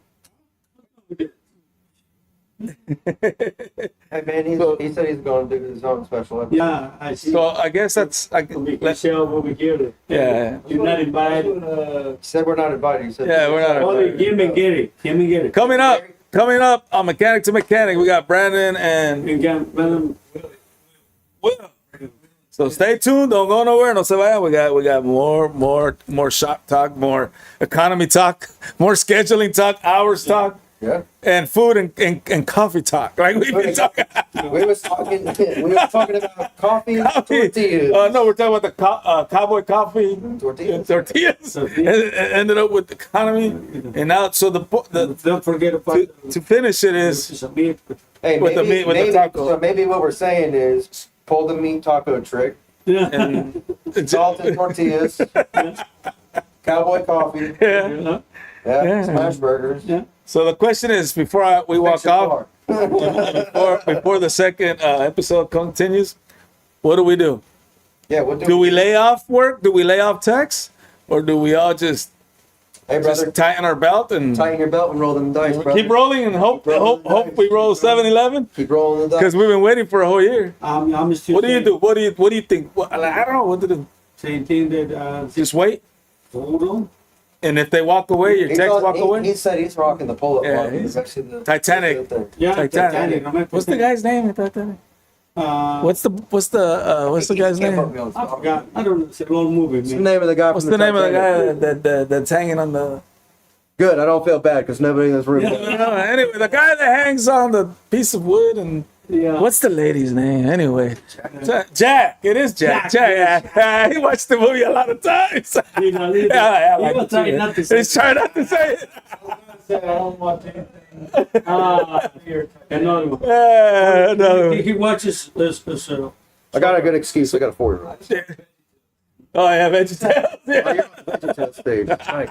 [SPEAKER 2] Hey man, he said he's going to do his own special episode.
[SPEAKER 3] Yeah, I see.
[SPEAKER 1] so I guess that's
[SPEAKER 3] Michelle over here.
[SPEAKER 1] Yeah.
[SPEAKER 3] You're not invited.
[SPEAKER 2] He said we're not invited. He said
[SPEAKER 1] Yeah, we're not
[SPEAKER 3] Only him and Gary. Him and Gary.
[SPEAKER 1] coming up on Mechanic to Mechanic. We got Brandon and
[SPEAKER 3] You can, well,
[SPEAKER 1] Will. So stay tuned. Don't go nowhere. No se vayan. We got more shop talk, more economy talk, more scheduling talk, hours talk,
[SPEAKER 2] Yeah.
[SPEAKER 1] and food and coffee talk. Like we've been talking.
[SPEAKER 2] We was talking about coffee, tortillas.
[SPEAKER 1] No, we're talking about the cowboy coffee tortillas. And it ended up with economy, and now so
[SPEAKER 3] don't forget about
[SPEAKER 1] to finish it is
[SPEAKER 3] submit.
[SPEAKER 2] Hey,
[SPEAKER 1] with the meat, with the
[SPEAKER 2] maybe,
[SPEAKER 1] taco.
[SPEAKER 2] So maybe what we're saying is pull the meat taco trick,
[SPEAKER 3] Yeah.
[SPEAKER 1] and
[SPEAKER 2] salt and tortillas, cowboy coffee,
[SPEAKER 1] yeah.
[SPEAKER 2] yeah, smash burgers.
[SPEAKER 3] Yeah.
[SPEAKER 1] So the question is, before we walk
[SPEAKER 2] Fix your
[SPEAKER 1] off,
[SPEAKER 2] car.
[SPEAKER 1] before the second episode continues, what do we do?
[SPEAKER 2] Yeah, what
[SPEAKER 1] Do we lay off work? Do we lay off techs? Or do we all just
[SPEAKER 2] Hey brother,
[SPEAKER 1] tighten our belt and
[SPEAKER 2] tighten your belt and roll them dice, brother.
[SPEAKER 1] keep rolling and hope we roll 7-11?
[SPEAKER 2] Keep rolling the dice.
[SPEAKER 1] Because we've been waiting for a whole year.
[SPEAKER 3] I'm still
[SPEAKER 1] What do you do? What do you think? I don't know what to do.
[SPEAKER 3] Same thing that
[SPEAKER 1] Just wait.
[SPEAKER 3] hold on.
[SPEAKER 1] And if they walk away, your techs walk
[SPEAKER 2] He
[SPEAKER 1] away.
[SPEAKER 2] said he's rocking the pull-up
[SPEAKER 1] Yeah,
[SPEAKER 2] bar.
[SPEAKER 1] he's-
[SPEAKER 2] Actually the-
[SPEAKER 1] Titanic.
[SPEAKER 3] Yeah,
[SPEAKER 1] Titanic.
[SPEAKER 3] Titanic.
[SPEAKER 1] What's the guy's name in Titanic? What's the guy's
[SPEAKER 2] Can't put
[SPEAKER 1] name?
[SPEAKER 2] me on the
[SPEAKER 3] I
[SPEAKER 2] spot.
[SPEAKER 3] forgot. I don't know. It's a long movie,
[SPEAKER 2] What's the
[SPEAKER 3] man.
[SPEAKER 2] name of the guy
[SPEAKER 1] What's
[SPEAKER 2] from
[SPEAKER 1] the name of the
[SPEAKER 2] Titanic?
[SPEAKER 1] guy that's hanging on the?
[SPEAKER 2] Good, I don't feel bad because nobody in this room.
[SPEAKER 1] Anyway, the guy that hangs on the piece of wood and
[SPEAKER 3] Yeah.
[SPEAKER 1] what's the lady's name? Anyway, Jack. It is Jack.
[SPEAKER 3] Jack,
[SPEAKER 1] Jack. He watched the movie a lot of times.
[SPEAKER 3] You know,
[SPEAKER 1] Yeah, I
[SPEAKER 3] he
[SPEAKER 1] like
[SPEAKER 3] was
[SPEAKER 1] it
[SPEAKER 3] trying
[SPEAKER 1] too.
[SPEAKER 3] not to say.
[SPEAKER 1] He's trying not to say it.
[SPEAKER 3] Another one.
[SPEAKER 1] Yeah, no.
[SPEAKER 3] He watches this.
[SPEAKER 2] I got a good excuse. I got a 4-year-old.
[SPEAKER 1] Oh, yeah, VeggieTales. Yeah.
[SPEAKER 2] Vegetable stage. Nice.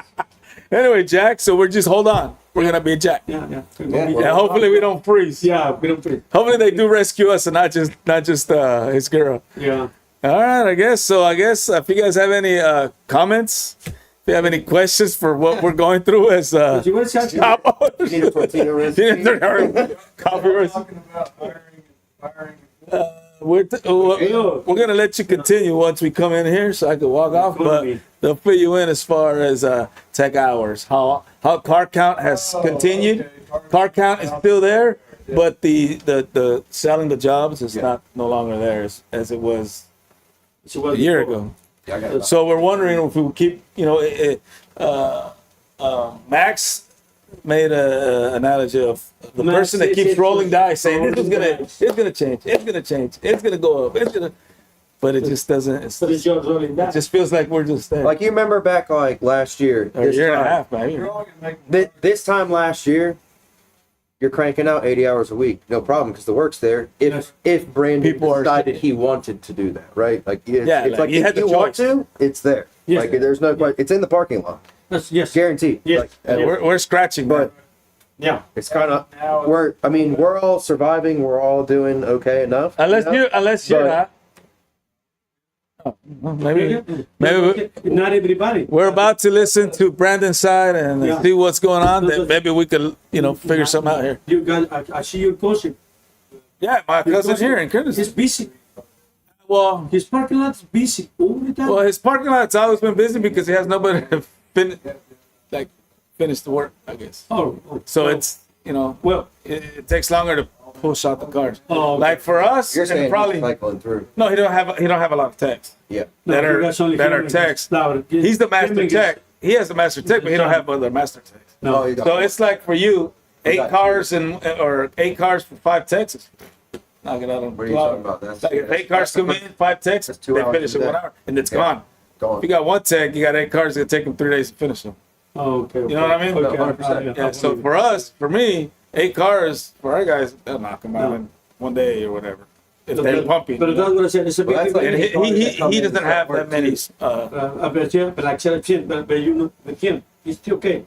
[SPEAKER 1] Anyway, Jack. So we're just hold on. We're gonna be Jack.
[SPEAKER 3] Yeah, yeah.
[SPEAKER 2] Yeah.
[SPEAKER 1] And hopefully we don't freeze.
[SPEAKER 3] Yeah, we don't play.
[SPEAKER 1] Hopefully they do rescue us and not just his girl.
[SPEAKER 3] Yeah.
[SPEAKER 1] All right, I guess so. I guess if you guys have any comments, if you have any questions for what we're going through as
[SPEAKER 3] You want to
[SPEAKER 1] shop owners,
[SPEAKER 2] Need a tortilla recipe?
[SPEAKER 1] coffee recipe.
[SPEAKER 4] Talking about firing.
[SPEAKER 1] We're gonna let you continue once we come in here, so I can walk off. But they'll fill you in as far as tech hours. How car count has continued. Car count is still there, but the selling the jobs is not no longer there as it was a year ago.
[SPEAKER 2] Yeah, I got it.
[SPEAKER 1] So we're wondering if we will keep, Max made an analogy of the
[SPEAKER 3] Max
[SPEAKER 1] person that
[SPEAKER 3] is-
[SPEAKER 1] keeps
[SPEAKER 3] is-
[SPEAKER 1] rolling dice saying it's gonna change, it's gonna go up, but it just doesn't.
[SPEAKER 3] But it's just rolling
[SPEAKER 1] It
[SPEAKER 3] down.
[SPEAKER 1] just feels like we're just there.
[SPEAKER 2] Like you remember back like last year,
[SPEAKER 1] a year and a half, maybe.
[SPEAKER 4] You're all gonna make
[SPEAKER 2] This time last year, you're cranking out 80 hours a week, no problem, because the work's there.
[SPEAKER 3] Yes.
[SPEAKER 2] If Brandon
[SPEAKER 1] People are-
[SPEAKER 2] decided he wanted to do that, right? Like it's,
[SPEAKER 1] Yeah,
[SPEAKER 2] it's
[SPEAKER 1] like,
[SPEAKER 2] like
[SPEAKER 1] you
[SPEAKER 2] if
[SPEAKER 1] had the
[SPEAKER 2] you want
[SPEAKER 1] choice.
[SPEAKER 2] to, it's there.
[SPEAKER 3] Yes.
[SPEAKER 2] Like there's no question. It's in the parking lot,
[SPEAKER 3] Yes.
[SPEAKER 2] guaranteed.
[SPEAKER 3] Yes.
[SPEAKER 2] Like,
[SPEAKER 1] And we're scratching,
[SPEAKER 2] but
[SPEAKER 3] Yeah.
[SPEAKER 2] it's kind of we're all surviving. We're all doing okay enough.
[SPEAKER 1] unless
[SPEAKER 2] you know?
[SPEAKER 1] you're
[SPEAKER 2] But-
[SPEAKER 1] not. Oh, well, maybe
[SPEAKER 3] Not everybody.
[SPEAKER 1] we're about to listen to Brandon's side and
[SPEAKER 3] Yeah.
[SPEAKER 1] see what's going on. Then maybe we could, figure something out here.
[SPEAKER 3] You got. I see your cousin.
[SPEAKER 1] Yeah, my cousin here in Curtis.
[SPEAKER 3] He's busy.
[SPEAKER 1] Well,
[SPEAKER 3] His parking lot's busy all the time.
[SPEAKER 1] Well, his parking lot's always been busy because he has nobody to finish the work, I guess.
[SPEAKER 3] Oh.
[SPEAKER 1] So it's
[SPEAKER 3] Well.
[SPEAKER 1] it takes longer to push out the cars.
[SPEAKER 3] Oh, okay.
[SPEAKER 1] Like for us,
[SPEAKER 2] You're
[SPEAKER 1] and
[SPEAKER 2] saying
[SPEAKER 1] probably
[SPEAKER 2] he's cycling through.
[SPEAKER 1] no, he don't have a lot of techs
[SPEAKER 2] Yeah.
[SPEAKER 1] that
[SPEAKER 3] No,
[SPEAKER 1] are
[SPEAKER 3] that's only
[SPEAKER 1] that
[SPEAKER 3] him
[SPEAKER 1] are
[SPEAKER 3] and
[SPEAKER 1] techs.
[SPEAKER 3] Laura.
[SPEAKER 1] He's the
[SPEAKER 3] Him
[SPEAKER 1] master
[SPEAKER 3] and
[SPEAKER 1] tech. He has the master tech, but he don't have other master techs.
[SPEAKER 3] No.
[SPEAKER 2] you got
[SPEAKER 1] So it's like for you,
[SPEAKER 2] We
[SPEAKER 1] 8
[SPEAKER 2] got
[SPEAKER 1] cars or 8 cars for 5 techs. Knock it out on
[SPEAKER 2] What are you talking about? That's
[SPEAKER 1] Like if 8 cars come in, 5 techs,
[SPEAKER 2] That's 2
[SPEAKER 1] they
[SPEAKER 2] hours
[SPEAKER 1] finish
[SPEAKER 2] a
[SPEAKER 1] in 1
[SPEAKER 2] day.
[SPEAKER 1] hour, and it's
[SPEAKER 2] Yeah.
[SPEAKER 1] gone.
[SPEAKER 2] gone.
[SPEAKER 1] If you got 1 tech, you got 8 cars. It's gonna take them 3 days to finish them.
[SPEAKER 3] Oh, okay.
[SPEAKER 1] You know what I mean?
[SPEAKER 3] Okay.
[SPEAKER 2] 100%.
[SPEAKER 1] Yeah. So for us, for me, 8 cars for our guys, they'll knock them out in 1 day or whatever if they're pumping.
[SPEAKER 3] But that's what I said. It's a big
[SPEAKER 2] Well, that's
[SPEAKER 1] And
[SPEAKER 2] like-
[SPEAKER 1] he doesn't have that many.
[SPEAKER 3] but yeah, but like I said, but you know, with him, he's still okay.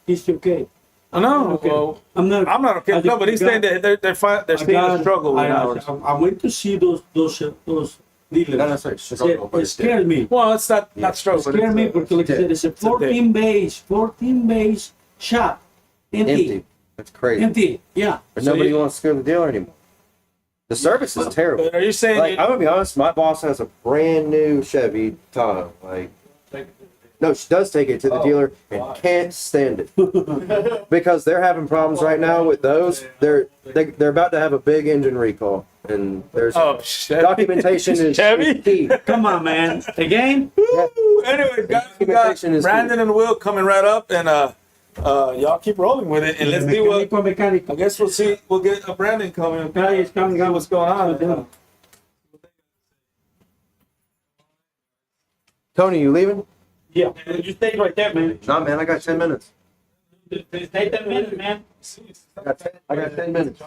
[SPEAKER 3] He's still okay.
[SPEAKER 1] No,
[SPEAKER 3] Okay.
[SPEAKER 1] well,
[SPEAKER 3] I'm not.
[SPEAKER 1] I'm not okay. No, but he's saying that they're seeing a struggle with ours.
[SPEAKER 3] I went to see those dealers.
[SPEAKER 2] Not necessarily struggle, but
[SPEAKER 3] It
[SPEAKER 2] it's
[SPEAKER 3] scared me.
[SPEAKER 1] Well, it's not struggle.
[SPEAKER 3] It
[SPEAKER 1] but
[SPEAKER 3] scared me
[SPEAKER 1] it's,
[SPEAKER 3] because, like I said, it's a 14 base shop,
[SPEAKER 2] empty. That's crazy.
[SPEAKER 3] empty. Yeah.
[SPEAKER 2] But
[SPEAKER 1] So
[SPEAKER 2] nobody
[SPEAKER 1] you-
[SPEAKER 2] wants to go to the dealer anymore. The service is terrible.
[SPEAKER 1] But are you saying?
[SPEAKER 2] Like I'm gonna be honest, my boss has a brand new Chevy Tahoe. Like, no, she does take it to the dealer and can't stand it because they're having problems right now with those. They're about to have a big engine recall, and there's
[SPEAKER 1] Chevy.
[SPEAKER 2] documentation is
[SPEAKER 1] Chevy?
[SPEAKER 2] key.
[SPEAKER 3] Come on, man. Again?
[SPEAKER 1] Woo! Anyway, guys, we got
[SPEAKER 2] Documentation is
[SPEAKER 1] Brandon and Will coming right up, and y'all keep rolling with it, and let's see what.
[SPEAKER 3] Mecanico.
[SPEAKER 1] I guess we'll get a Brandon coming.
[SPEAKER 3] Yeah, he's coming.
[SPEAKER 1] See what's going on.
[SPEAKER 2] Tony, you leaving?
[SPEAKER 3] Yeah. You stay right there, man.
[SPEAKER 2] Nah, man, I got 10 minutes.
[SPEAKER 3] Stay 10 minutes, man.
[SPEAKER 2] I got 10 minutes.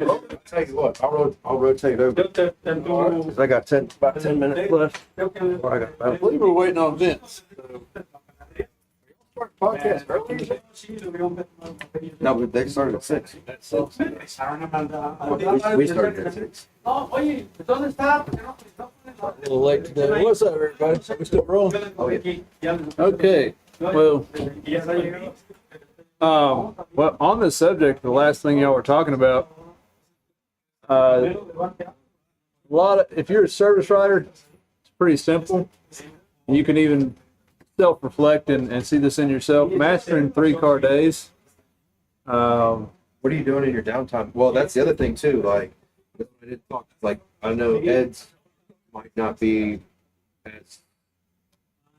[SPEAKER 2] I'll tell you what, I'll rotate over. Cause I got about 10 minutes left. Or I got,
[SPEAKER 6] believe we're waiting on Vince.
[SPEAKER 2] podcast early. No, but they started at 6. We started at 6.
[SPEAKER 6] A little late today. What's up, everybody? We still rolling?
[SPEAKER 2] Oh, yeah.
[SPEAKER 6] Okay. Well, well, on this subject, the last thing y'all were talking about, if you're a service writer, it's pretty simple. You can even self-reflect and see this in yourself. Mastering 3-car days.
[SPEAKER 2] What are you doing in your downtime? Well, that's the other thing too. Like, I did talk. Like, I know Ed's might not be as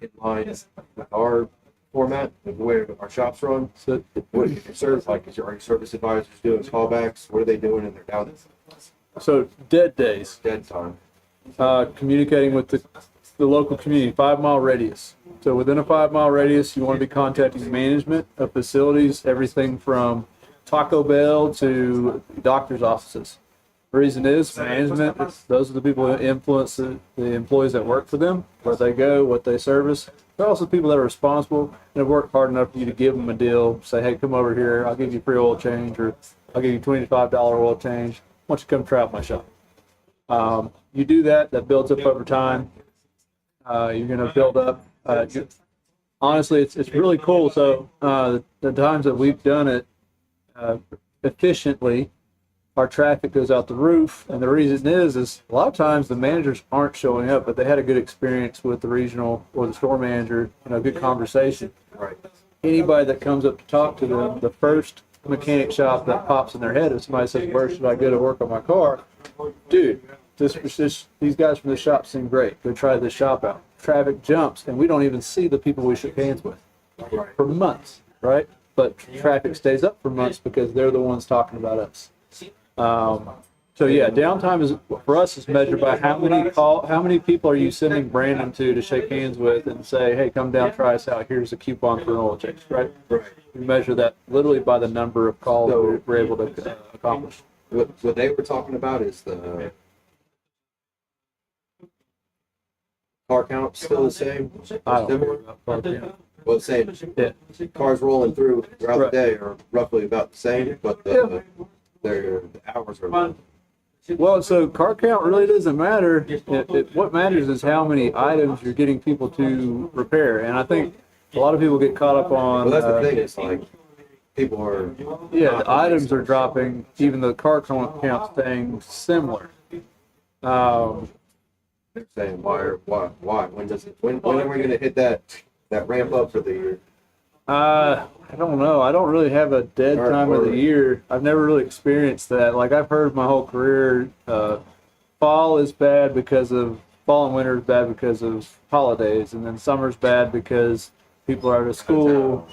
[SPEAKER 2] in line with our format of where our shops run.
[SPEAKER 6] So,
[SPEAKER 2] What your service like? Are your service advisors doing callbacks? What are they doing in their
[SPEAKER 6] so dead days.
[SPEAKER 2] dead time?
[SPEAKER 6] Communicating with the local community, 5-mile radius. So within a 5-mile radius, you want to be contacting management of facilities, everything from Taco Bell to doctor's offices. The reason is management, those are the people that influence the employees that work for them, where they go, what they service. They're also people that are responsible and have worked hard enough for you to give them a deal, say, hey, come over here, I'll give you free oil change, or I'll give you $25 oil change. why don't you come try out my shop? You do that, that builds up over time. You're going to build up. Honestly, it's really cool. So the times that we've done it efficiently, our traffic goes out the roof. And the reason is a lot of times the managers aren't showing up, but they had a good experience with the regional or the store manager, good conversation.
[SPEAKER 2] Right.
[SPEAKER 6] Anybody that comes up to talk to them, the first mechanic shop that pops in their head is somebody says, where should I go to work on my car? Dude, these guys from the shop seem great. Go try this shop out. Traffic jumps, and we don't even see the people we shook hands with for months, right? But traffic stays up for months because they're the ones talking about us. So yeah, downtime is for us is measured by how many people are you sending Brandon to shake hands with and say, hey, come down, try us out. Here's a coupon for an oil change, right? We measure that literally by the number of calls we're able to accomplish.
[SPEAKER 2] What they were talking about is the car count still the same?
[SPEAKER 6] I don't
[SPEAKER 2] Similar?
[SPEAKER 6] know about car count.
[SPEAKER 2] Well, same.
[SPEAKER 6] Yeah.
[SPEAKER 2] Cars rolling through throughout
[SPEAKER 6] Right.
[SPEAKER 2] the day are roughly about the same, but the hours are.
[SPEAKER 6] Well, so car count really doesn't matter. What matters is how many items you're getting people to repair. And I think a lot of people get caught up on.
[SPEAKER 2] Well, that's the thing. It's like people are.
[SPEAKER 6] Yeah, the items are dropping, even though the car count's staying similar.
[SPEAKER 2] They're saying why? When are we going to hit that ramp up for the year?
[SPEAKER 6] I don't know. I don't really have a dead time of the year. I've never really experienced that. Like I've heard my whole career, fall is bad because of fall and winter is bad because of holidays, and then summer's bad because people are out of school.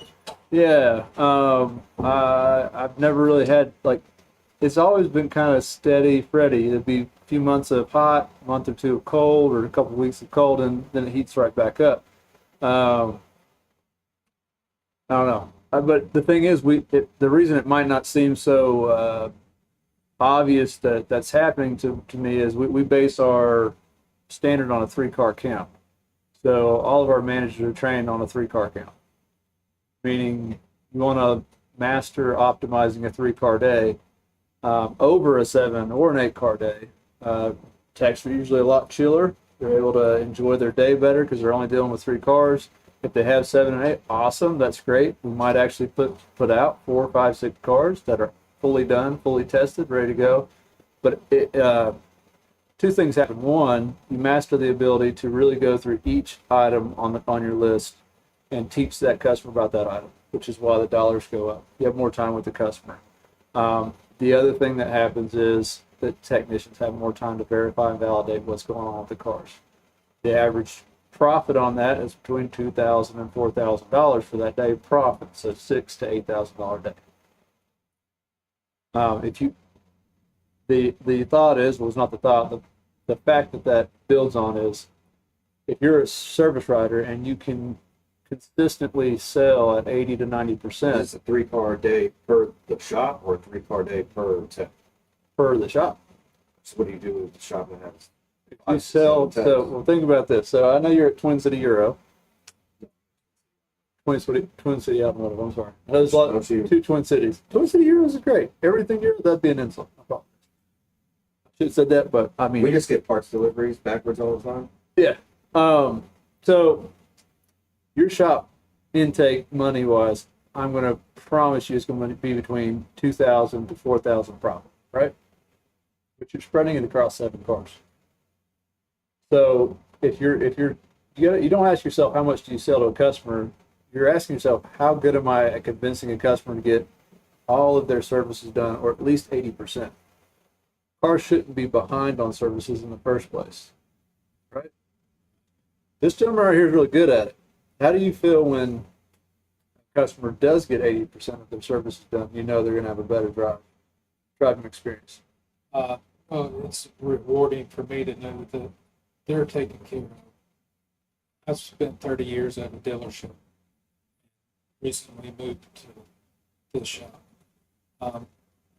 [SPEAKER 6] Yeah. I've never really had it's always been kind of steady, Freddy. It'd be a few months of hot, a month or two of cold, or a couple of weeks of cold, and then it heats right back up. I don't know. But the thing is, the reason it might not seem so obvious that that's happening to me is we base our standard on a 3-car count. So all of our managers are trained on a 3-car count, meaning you want to master optimizing a 3-car day over a 7 or an 8-car day. Techs are usually a lot chiller. They're able to enjoy their day better because they're only dealing with 3 cars. If they have 7 and 8, awesome, that's great. We might actually put out 4, 5, 6 cars that are fully done, fully tested, ready to go. But two things happen. One, you master the ability to really go through each item on your list and teach that customer about that item, which is why the dollars go up. You have more time with the customer. The other thing that happens is that technicians have more time to verify and validate what's going on with the cars. The average profit on that is between $2,000 and $4,000 for that day profit, so $6,000 to $8,000 a day. The thought is, well, it's not the thought, the fact that builds on is, if you're a service writer and you can consistently sell at 80 to 90%.
[SPEAKER 2] Is it a 3-car day per the shop or a 3-car day per tech?
[SPEAKER 6] Per the shop.
[SPEAKER 2] So what do you do with the shop that has?
[SPEAKER 6] You sell, well, think about this. So I know you're at Twin City Euro. Twin City Automotive, I'm sorry. I know there's a lot of 2 Twin Cities. Twin City Euros is great. Everything Euro, that'd be an insult. No problem. Should have said that, but I mean.
[SPEAKER 2] We just get parts deliveries backwards all the time.
[SPEAKER 6] Yeah. So your shop intake money wise, I'm going to promise you it's going to be between $2,000 to $4,000 profit, right? But you're spreading it across 7 cars. So if you don't ask yourself how much do you sell to a customer, you're asking yourself how good am I at convincing a customer to get all of their services done, or at least 80%. Cars shouldn't be behind on services in the first place, right? This gentleman right here is really good at it. How do you feel when a customer does get 80% of their services done? You know they're going to have a better driving experience.
[SPEAKER 7] Well, it's rewarding for me to know that they're taken care of. I've spent 30 years at a dealership. Recently moved to the shop.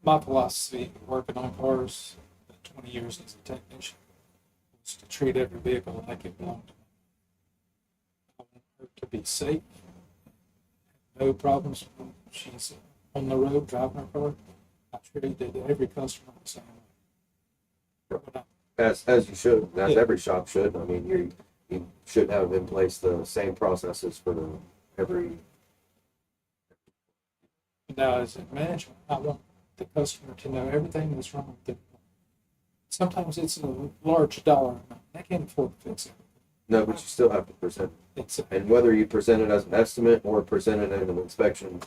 [SPEAKER 7] My philosophy working on cars, 20 years as a technician, was to treat every vehicle like it belonged to me. I want her to be safe, no problems when she's on the road driving her car. I treated every customer the same way.
[SPEAKER 2] As you should, as
[SPEAKER 7] Yeah.
[SPEAKER 2] every shop should. I mean, you should have in place the same processes for every.
[SPEAKER 7] Now, as a management, I want the customer to know everything that's wrong with it. Sometimes it's a large dollar amount. They can't afford to fix it.
[SPEAKER 2] No, but you still have to present it.
[SPEAKER 7] It's a,
[SPEAKER 2] And whether you present it as an estimate or present it as an inspection,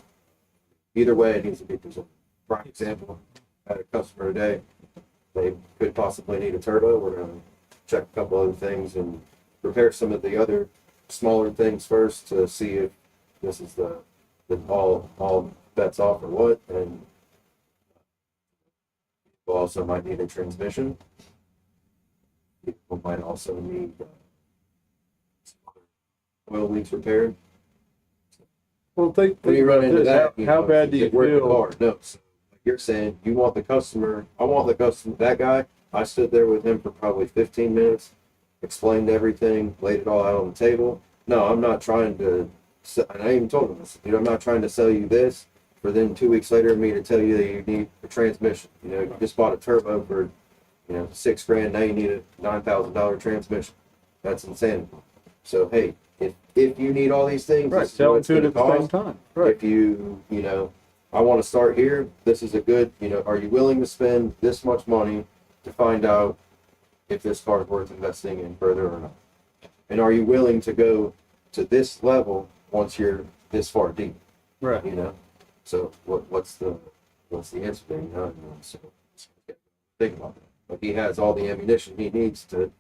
[SPEAKER 2] either way, it needs to be presented. For example, I had a customer today, they could possibly need a turbo. We're gonna check a couple other things and repair some of the other smaller things first to see if this is the all bets off or what. And people also might need a transmission. People might also need some other oil leaks repaired.
[SPEAKER 6] Well, think
[SPEAKER 2] When you run into that,
[SPEAKER 6] how bad do you
[SPEAKER 2] it worked
[SPEAKER 6] feel?
[SPEAKER 2] hard. No, so like you're saying you want the customer. I want the customer. That guy. I stood there with him for probably 15 minutes, explained everything, laid it all out on the table. No, I'm not trying to. And I even told him this. I'm not trying to sell you this for then 2 weeks later me to tell you that you need a transmission. You just bought a turbo for $6,000. Now you need a $9,000 transmission. That's insanity. So hey, if you need all these things,
[SPEAKER 6] Right,
[SPEAKER 2] this is
[SPEAKER 6] tell
[SPEAKER 2] what
[SPEAKER 6] them
[SPEAKER 2] it's
[SPEAKER 6] to it
[SPEAKER 2] gonna
[SPEAKER 6] at the same
[SPEAKER 2] cost.
[SPEAKER 6] time. Right.
[SPEAKER 2] If I want to start here, this is a good, are you willing to spend this much money to find out if this car is worth investing in further or not? And are you willing to go to this level once you're this far deep?
[SPEAKER 6] Right.
[SPEAKER 2] So what's the answer there? So think about that. But he has all the ammunition he needs to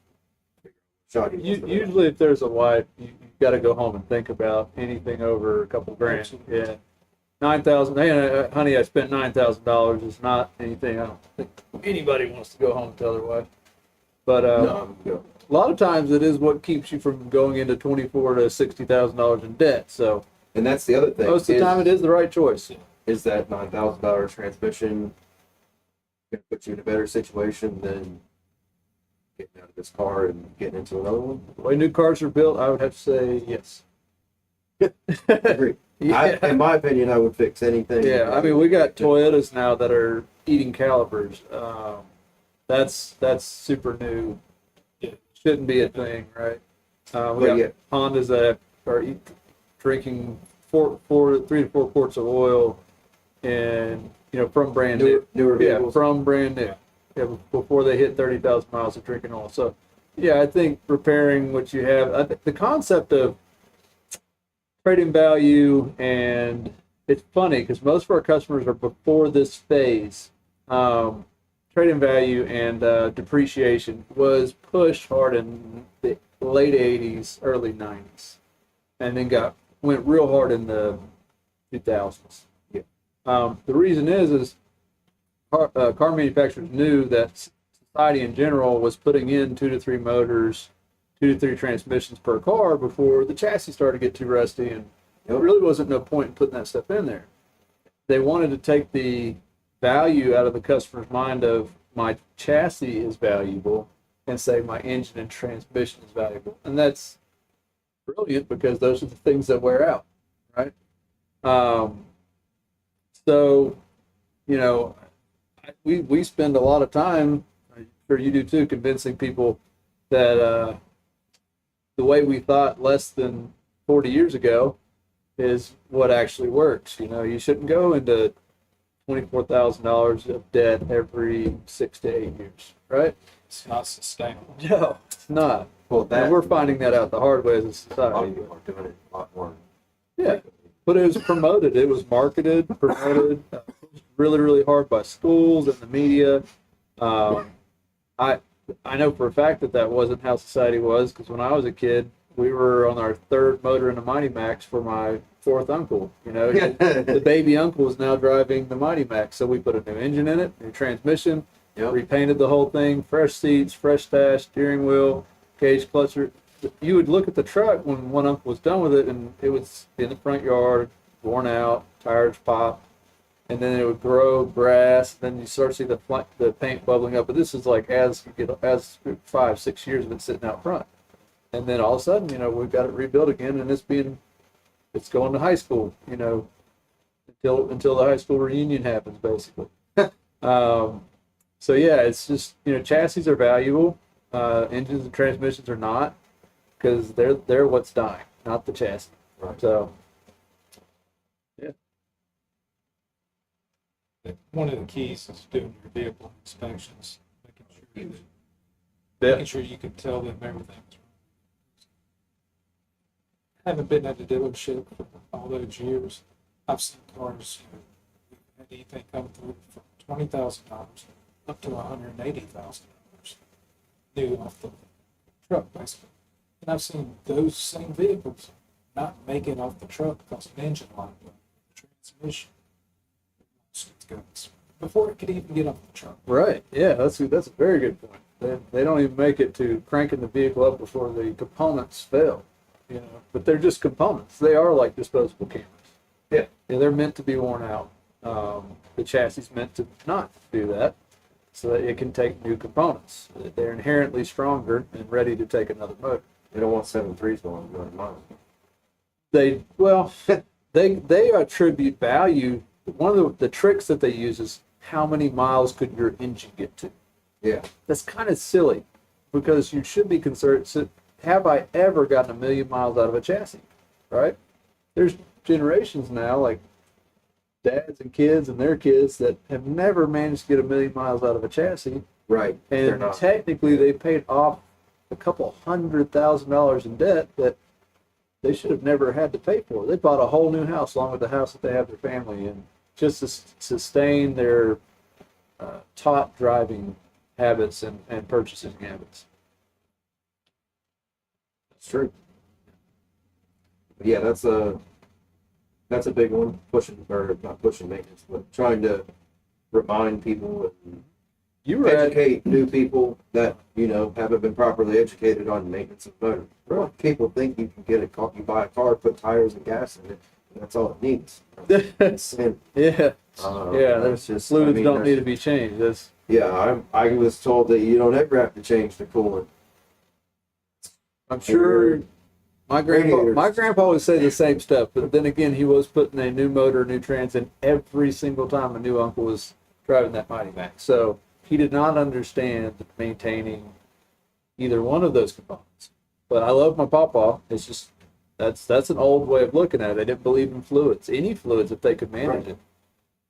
[SPEAKER 2] shot he wants to make.
[SPEAKER 6] Usually, if there's a wife, you got to go home and think about anything over a couple grand.
[SPEAKER 7] Absolutely.
[SPEAKER 6] Yeah, 9,000. Hey, honey, I spent $9,000. Is not anything. I don't think anybody wants to go home and tell their wife. But
[SPEAKER 2] No, I'm good.
[SPEAKER 6] a lot of times, it is what keeps you from going into $24,000 to $60,000 in debt. So
[SPEAKER 2] And that's the other thing.
[SPEAKER 6] most of the time, it is the right choice.
[SPEAKER 2] Is that $9,000 transmission going to put you in a better situation than getting out of this car and getting into another one?
[SPEAKER 6] The way new cars are built, I would have to say yes.
[SPEAKER 2] I agree.
[SPEAKER 6] Yeah.
[SPEAKER 2] In my opinion, I would fix anything.
[SPEAKER 6] Yeah, I mean, we got Toyotas now that are eating calipers. That's super new. Shouldn't be a thing, right? We
[SPEAKER 2] But
[SPEAKER 6] got
[SPEAKER 2] yeah.
[SPEAKER 6] Hondas that are drinking 3 to 4 quarts of oil, and from brand new.
[SPEAKER 2] Newer
[SPEAKER 6] Yeah,
[SPEAKER 2] vehicles.
[SPEAKER 6] from brand new. Yeah, before they hit 30,000 miles of drinking oil. So, yeah, I think repairing what you have, the concept of trading value, and it's funny because most of our customers are before this phase. Trading value and depreciation was pushed hard in the late 80s, early 90s, and then went real hard in the 2000s.
[SPEAKER 2] Yeah.
[SPEAKER 6] The reason is car manufacturers knew that society in general was putting in 2 to 3 motors, 2 to 3 transmissions per car before the chassis started to get too rusty, and there really wasn't no point in putting that stuff in there. They wanted to take the value out of the customer's mind of my chassis is valuable and say my engine and transmission is valuable. And that's brilliant because those are the things that wear out, right? So, we spend a lot of time, I'm sure you do too, convincing people that the way we thought less than 40 years ago is what actually works. You shouldn't go into $24,000 of debt every 6 to 8 years, right?
[SPEAKER 7] it's not sustainable.
[SPEAKER 6] No, it's not.
[SPEAKER 2] Well,
[SPEAKER 6] And we're finding that out the hard way as a
[SPEAKER 2] a lot of
[SPEAKER 6] society.
[SPEAKER 2] people are doing it a lot more.
[SPEAKER 6] Yeah, but it was promoted. It was marketed, promoted, really, really hard by schools and the media. I know for a fact that wasn't how society was, because when I was a kid, we were on our 3rd motor in a Mighty Max for my 4th uncle. The baby uncle was now driving the Mighty Max, so we put a new engine in it, new transmission,
[SPEAKER 2] Yep.
[SPEAKER 6] repainted the whole thing, fresh seats, fresh dash, steering wheel, cage clutcher. You would look at the truck when one uncle was done with it, and it was in the front yard, worn out, tires popped, and then it would grow grass. Then you start to see the paint bubbling up. But this is like as 5-6 years of it sitting out front, and then all of a sudden, we've got it rebuilt again, and it's going to high school, until the high school reunion happens, basically. So yeah, it's just, chassis are valuable. Engines and transmissions are not, because they're what's dying, not the chassis.
[SPEAKER 2] Right.
[SPEAKER 6] So
[SPEAKER 7] One of the keys is doing your vehicle inspections,
[SPEAKER 6] yeah,
[SPEAKER 7] making sure you can tell them everything's wrong. Haven't been at the dealership for all those years. I've seen cars, had anything come through from $20,000 up to $180,000 new off the truck, basically. And I've seen those same vehicles not make it off the truck because an engine light went, the transmission lost its guts before it could even get off the truck.
[SPEAKER 6] right. Yeah, that's a very good point. They don't even make it to cranking the vehicle up before the components fail. But they're just components. They are like disposable cameras.
[SPEAKER 2] Yeah.
[SPEAKER 6] They're meant to be worn out. The chassis is meant to not do that, so that it can take new components. They're inherently stronger and ready to take another motor.
[SPEAKER 2] They don't want 7.3s going to miles.
[SPEAKER 6] They attribute value. One of the tricks that they use is how many miles could your engine get to?
[SPEAKER 2] Yeah.
[SPEAKER 6] That's kind of silly, because you should be concerned. So have I ever gotten 1 million miles out of a chassis? Right? There's generations now, like dads and kids and their kids, that have never managed to get 1 million miles out of a chassis.
[SPEAKER 2] Right. They're
[SPEAKER 6] And
[SPEAKER 2] not.
[SPEAKER 6] technically, they paid off a couple $100,000 in debt that they should have never had to pay for. They bought a whole new house along with the house that they have their family in, just to sustain their taught driving habits and purchasing habits.
[SPEAKER 2] It's true. But yeah, that's a big one. Pushing, or not pushing maintenance, but trying to remind people and
[SPEAKER 6] You were at,
[SPEAKER 2] educate new people that haven't been properly educated on maintenance of motor.
[SPEAKER 6] Right.
[SPEAKER 2] People think you can get a car, you buy a car, put tires and gas in it, and that's all it needs. And,
[SPEAKER 6] yeah, there's
[SPEAKER 2] that's just
[SPEAKER 6] fluids
[SPEAKER 2] I mean,
[SPEAKER 6] don't
[SPEAKER 2] there's-
[SPEAKER 6] need to be changed. That's
[SPEAKER 2] I was told that you don't ever have to change the coolant.
[SPEAKER 6] I'm sure my
[SPEAKER 2] Radiators.
[SPEAKER 6] grandpa would say the same stuff, but then again, he was putting a new motor, new trans in every single time a new uncle was driving that Mighty Max. So he did not understand maintaining either one of those components. But I love my papa. It's just that's an old way of looking at it. They didn't believe in fluids, any fluids, if they could manage it.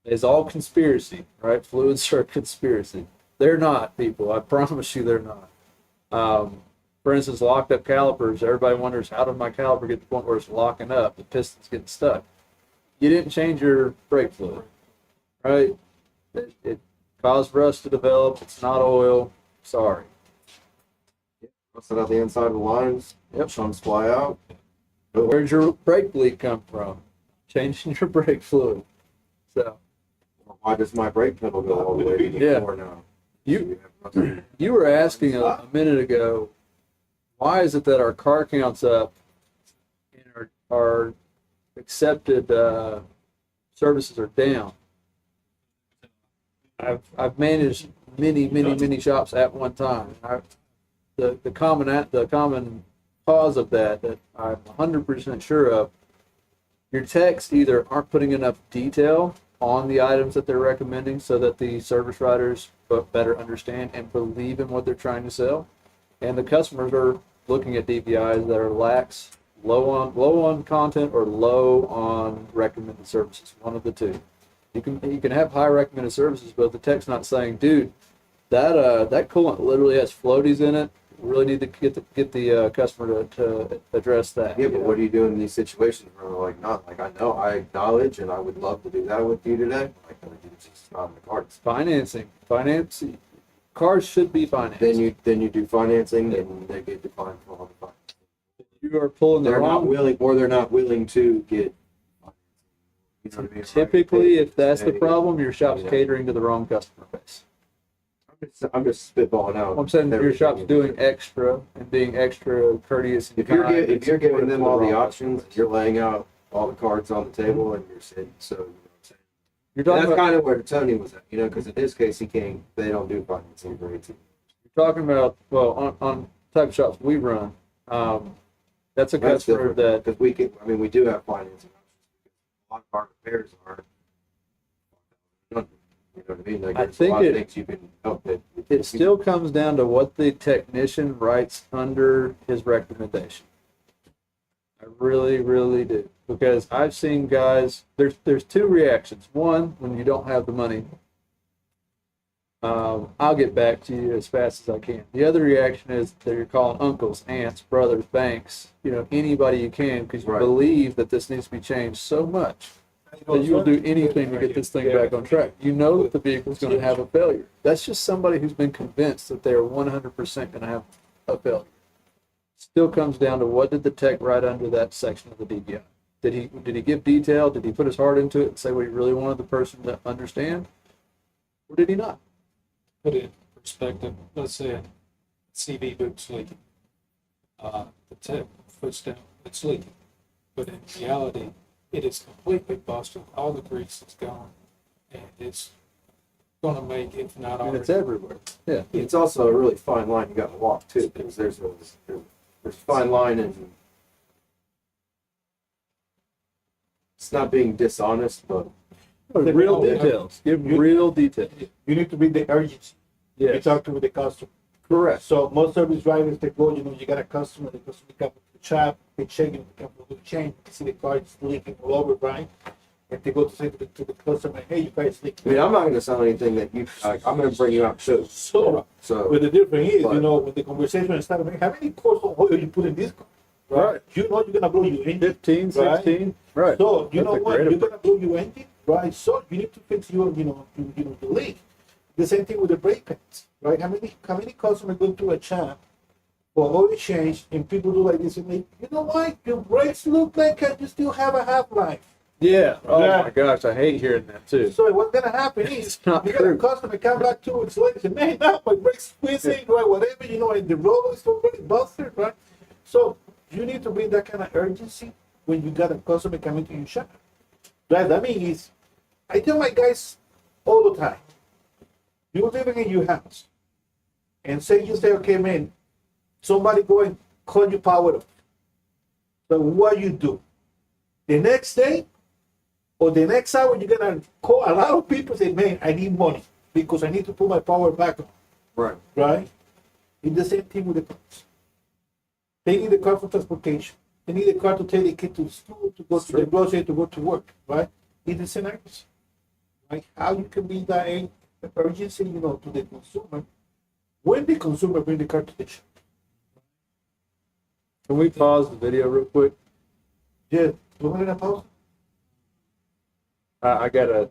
[SPEAKER 6] It's all conspiracy, right? Fluids are a conspiracy. They're not, people. I promise you, they're not. For instance, locked up calipers. Everybody wonders, how did my caliper get to the point where it's locking up? The piston's getting stuck. You didn't change your brake fluid, right? It caused rust to develop. It's not oil. Sorry.
[SPEAKER 2] Busting out the inside of the lines.
[SPEAKER 6] Yep.
[SPEAKER 2] Chunks fly out.
[SPEAKER 6] Where'd your brake bleed come from? Changing your brake fluid. So
[SPEAKER 2] Why does my brake pedal go all the way to the
[SPEAKER 6] Yeah.
[SPEAKER 2] floor now?
[SPEAKER 6] you were asking a minute ago, why is it that our car counts up and our accepted services are down? I've managed many shops at one time. The common cause of that I'm 100% sure of, your techs either aren't putting enough detail on the items that they're recommending so that the service writers better understand and believe in what they're trying to sell, and the customers are looking at DPIs that are low on content or low on recommended services. One of the two. You can have high recommended services, but the tech's not saying, dude, that coolant literally has floaties in it. We really need to get the customer to address that.
[SPEAKER 2] Yeah, but what do you do in these situations where they're like, not like, I know, I acknowledge, and I would love to do that with you today. Like, it's just not in the cards.
[SPEAKER 6] Financing. Cars should be financed.
[SPEAKER 2] Then you do financing, and they get declined for all the time.
[SPEAKER 6] You are pulling the
[SPEAKER 2] They're not
[SPEAKER 6] wrong.
[SPEAKER 2] willing, or they're not willing to get. You know what I mean?
[SPEAKER 6] Typically, if that's the
[SPEAKER 2] Hey,
[SPEAKER 6] problem, your shop's
[SPEAKER 2] Yeah.
[SPEAKER 6] catering to the wrong customer base.
[SPEAKER 2] I'm just spitballing out.
[SPEAKER 6] I'm saying your
[SPEAKER 2] everything.
[SPEAKER 6] shop's doing extra and being extra courteous. And
[SPEAKER 2] If you're
[SPEAKER 6] kind and
[SPEAKER 2] if you're giving
[SPEAKER 6] supportive
[SPEAKER 2] them
[SPEAKER 6] to the
[SPEAKER 2] all the
[SPEAKER 6] wrong
[SPEAKER 2] options,
[SPEAKER 6] customer base.
[SPEAKER 2] you're laying out all the cards on the table, and you're sitting. So you know what I'm saying.
[SPEAKER 6] You're
[SPEAKER 2] And
[SPEAKER 6] talking
[SPEAKER 2] that's
[SPEAKER 6] about,
[SPEAKER 2] kind of where Tony was at, because in his case, he can't. They don't do financing for 18.
[SPEAKER 6] you're talking about, well, on type of shops we run, that's a
[SPEAKER 2] That's
[SPEAKER 6] customer
[SPEAKER 2] different,
[SPEAKER 6] that,
[SPEAKER 2] because we do have financing options. A lot of our repairs are You know what I mean? Like,
[SPEAKER 6] I
[SPEAKER 2] there's
[SPEAKER 6] think
[SPEAKER 2] a lot of
[SPEAKER 6] it-
[SPEAKER 2] things you can help it.
[SPEAKER 6] It still comes down to what the technician writes under his recommendation. I really, really do. Because I've seen guys, there's two reactions. One, when you don't have the money, I'll get back to you as fast as I can. The other reaction is that you're calling uncles, aunts, brothers, banks, anybody you can, because you
[SPEAKER 2] Right.
[SPEAKER 6] believe that this needs to be changed so much that you will do anything to get this thing back on track. You know that the vehicle's going to have a failure. That's just somebody who's been convinced that they are 100% going to have a failure. Still comes down to what did the tech write under that section of the DBI? Did he give detail? Did he put his heart into it and say what he really wanted the person to understand? Or did he not?
[SPEAKER 7] Put it in perspective, let's say a CV boot's leaking. The tech puts down it's leaking, but in reality, it is completely busted. All the grease is gone, and it's going to make, if not
[SPEAKER 6] And
[SPEAKER 7] already,
[SPEAKER 6] it's everywhere. Yeah.
[SPEAKER 2] It's also a really fine line you got to walk too, because there's a fine line, and it's not being dishonest, but
[SPEAKER 6] Real details. Give real details.
[SPEAKER 4] You need to be the urgency. You
[SPEAKER 6] Yes.
[SPEAKER 4] talk to the customer.
[SPEAKER 6] Correct.
[SPEAKER 4] So most service drivers, they go, you got a customer, the customer come to the shop, they check, they come to the chain, they see the car is leaking all over, right? And they go to say to the customer, hey, you guys
[SPEAKER 2] I
[SPEAKER 4] leaking.
[SPEAKER 2] mean, I'm not going to sell anything that you. Like, I'm going to bring you out too.
[SPEAKER 4] So,
[SPEAKER 2] So
[SPEAKER 4] but the difference is,
[SPEAKER 2] But-
[SPEAKER 4] when the conversation started, how many course of oil you put in this car?
[SPEAKER 6] Right.
[SPEAKER 4] You know you're gonna blow your engine.
[SPEAKER 6] 15, 16. Right.
[SPEAKER 4] So you
[SPEAKER 6] That's
[SPEAKER 4] know
[SPEAKER 6] a
[SPEAKER 4] what?
[SPEAKER 6] great
[SPEAKER 4] You're gonna blow your engine, right? So you need to fix your, the leak. The same thing with the brake pads, right? How many customers go to a shop for oil change and people do like this and they, you know what? Your brakes look like you still have a half life.
[SPEAKER 6] Yeah. Oh
[SPEAKER 4] Yeah.
[SPEAKER 6] my gosh, I hate hearing that too.
[SPEAKER 4] So what's gonna happen is
[SPEAKER 6] It's not
[SPEAKER 4] you got
[SPEAKER 6] true.
[SPEAKER 4] a customer come back 2 weeks later and say, man, now my brakes squeezing, right? Whatever, and the roller is already busted, right? So you need to bring that kind of urgency when you got a customer coming to your shop. Right? That means I tell my guys all the time, you're living in your house and you say, okay, man, somebody go and call you power off. So what you do? The next day or the next hour, you're gonna call a lot of people say, man, I need money because I need to put my power back on.
[SPEAKER 2] right.
[SPEAKER 4] Right? It's the same thing with the cars. They need the car for transportation. They need the car to take the kid to school, to go to the grocery, to go to work, right? It's the same urgency. Right? How you can be that urgency, to the consumer when the consumer bring the car to the shop.
[SPEAKER 6] Can we pause the video real quick?
[SPEAKER 4] Yeah, we're gonna pause.
[SPEAKER 6] I got